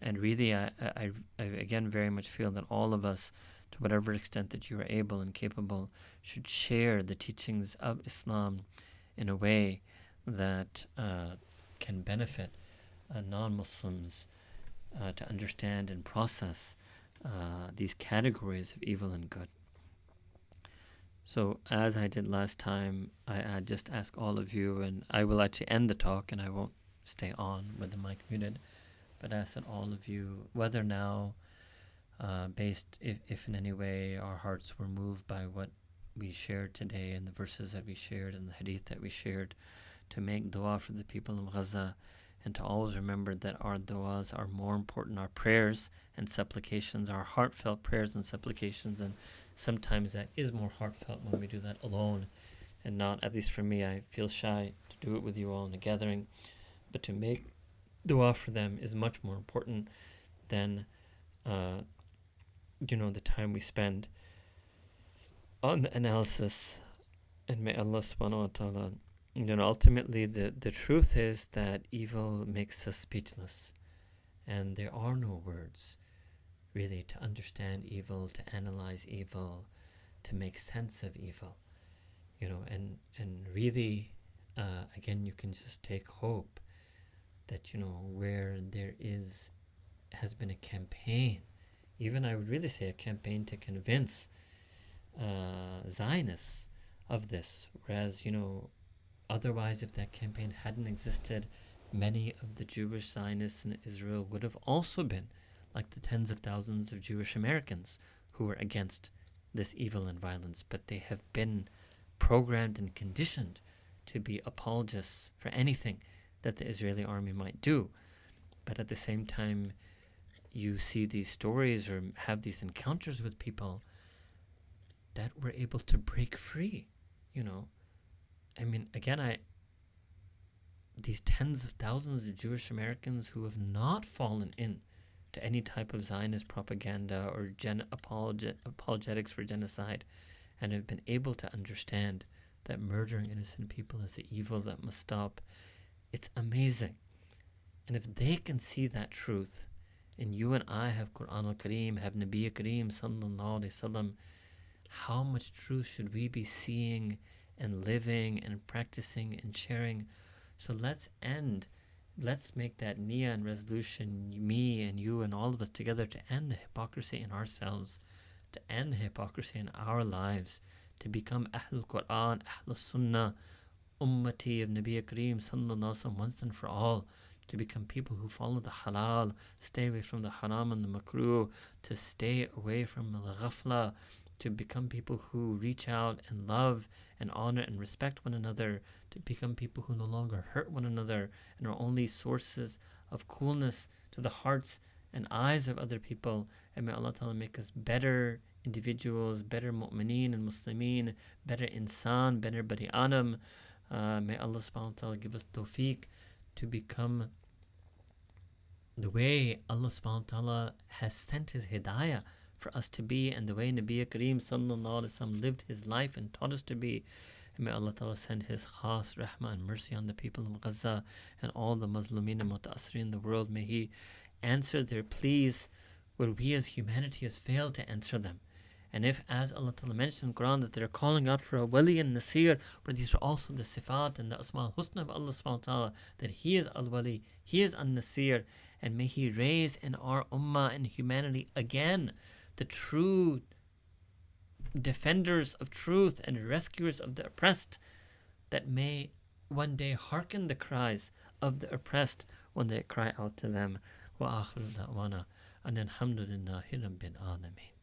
And really, I again very much feel that all of us, to whatever extent that you are able and capable, should share the teachings of Islam in a way that can benefit non-Muslims to understand and process these categories of evil and good. So as I did last time, I just ask all of you, and I will actually end the talk and I won't stay on with the mic muted, but ask that all of you, whether now, based if in any way our hearts were moved by what we shared today and the verses that we shared and the hadith that we shared, to make dua for the people of Gaza, and to always remember that our duas are more important, our prayers and supplications, our heartfelt prayers and supplications, and sometimes that is more heartfelt when we do that alone and not, at least for me, I feel shy to do it with you all in a gathering, but to make dua for them is much more important than the time we spend on the analysis. And may Allah subhanahu wa ta'ala, ultimately the truth is that evil makes us speechless, and there are no words really to understand evil, to analyze evil, to make sense of evil, and really again, you can just take hope that where there has been a campaign, even I would really say a campaign to convince Zionists of this, whereas otherwise, if that campaign hadn't existed, many of the Jewish Zionists in Israel would have also been like the tens of thousands of Jewish Americans who were against this evil and violence, but they have been programmed and conditioned to be apologists for anything that the Israeli army might do. But at the same time, you see these stories or have these encounters with people that were able to break free, I mean, again, these tens of thousands of Jewish Americans who have not fallen in to any type of Zionist propaganda or apologetics for genocide, and have been able to understand that murdering innocent people is the evil that must stop. It's amazing. And if they can see that truth, and you and I have Quran al-Kareem, have Nabi Kareem sallallahu alayhi wasallam, how much truth should we be seeing and living and practicing and sharing? So let's make that niyyah and resolution, me and you and all of us together, to end the hypocrisy in ourselves, to end the hypocrisy in our lives, to become Ahlul Quran, Ahlul Sunnah, Ummati of Nabi Kareem sallallahu alaihi wasallam once and for all, to become people who follow the halal, stay away from the haram and the makruh, to stay away from the ghafla, to become people who reach out and love and honor and respect one another, to become people who no longer hurt one another and are only sources of coolness to the hearts and eyes of other people. And may Allah Ta'ala make us better individuals, better mu'mineen and muslimeen, better insan, better bani adam. May Allah subhanahu wa ta'ala give us tawfiq to become the way Allah subhanahu wa ta'ala has sent His hidayah for us to be, and the way Nabi Kareem sallallahu alaihi wasallam lived his life and taught us to be. And may Allah Ta'ala send His khas rahmah and mercy on the people of Gaza and all the Muslimin and Muta'assirin in the world. May He answer their pleas where we as humanity has failed to answer them. And if, as Allah Ta'ala mentioned in the Quran, that they're calling out for a wali and nasir, but these are also the sifat and the asma al-husna of Allah subhanahu wa ta'ala, that He is al-wali, He is al-nasir, and may He raise in our ummah and humanity again the true defenders of truth and rescuers of the oppressed, that may one day hearken the cries of the oppressed when they cry out to them. Wa akhiru da'wana and alhamdulillahi rabbil alameen.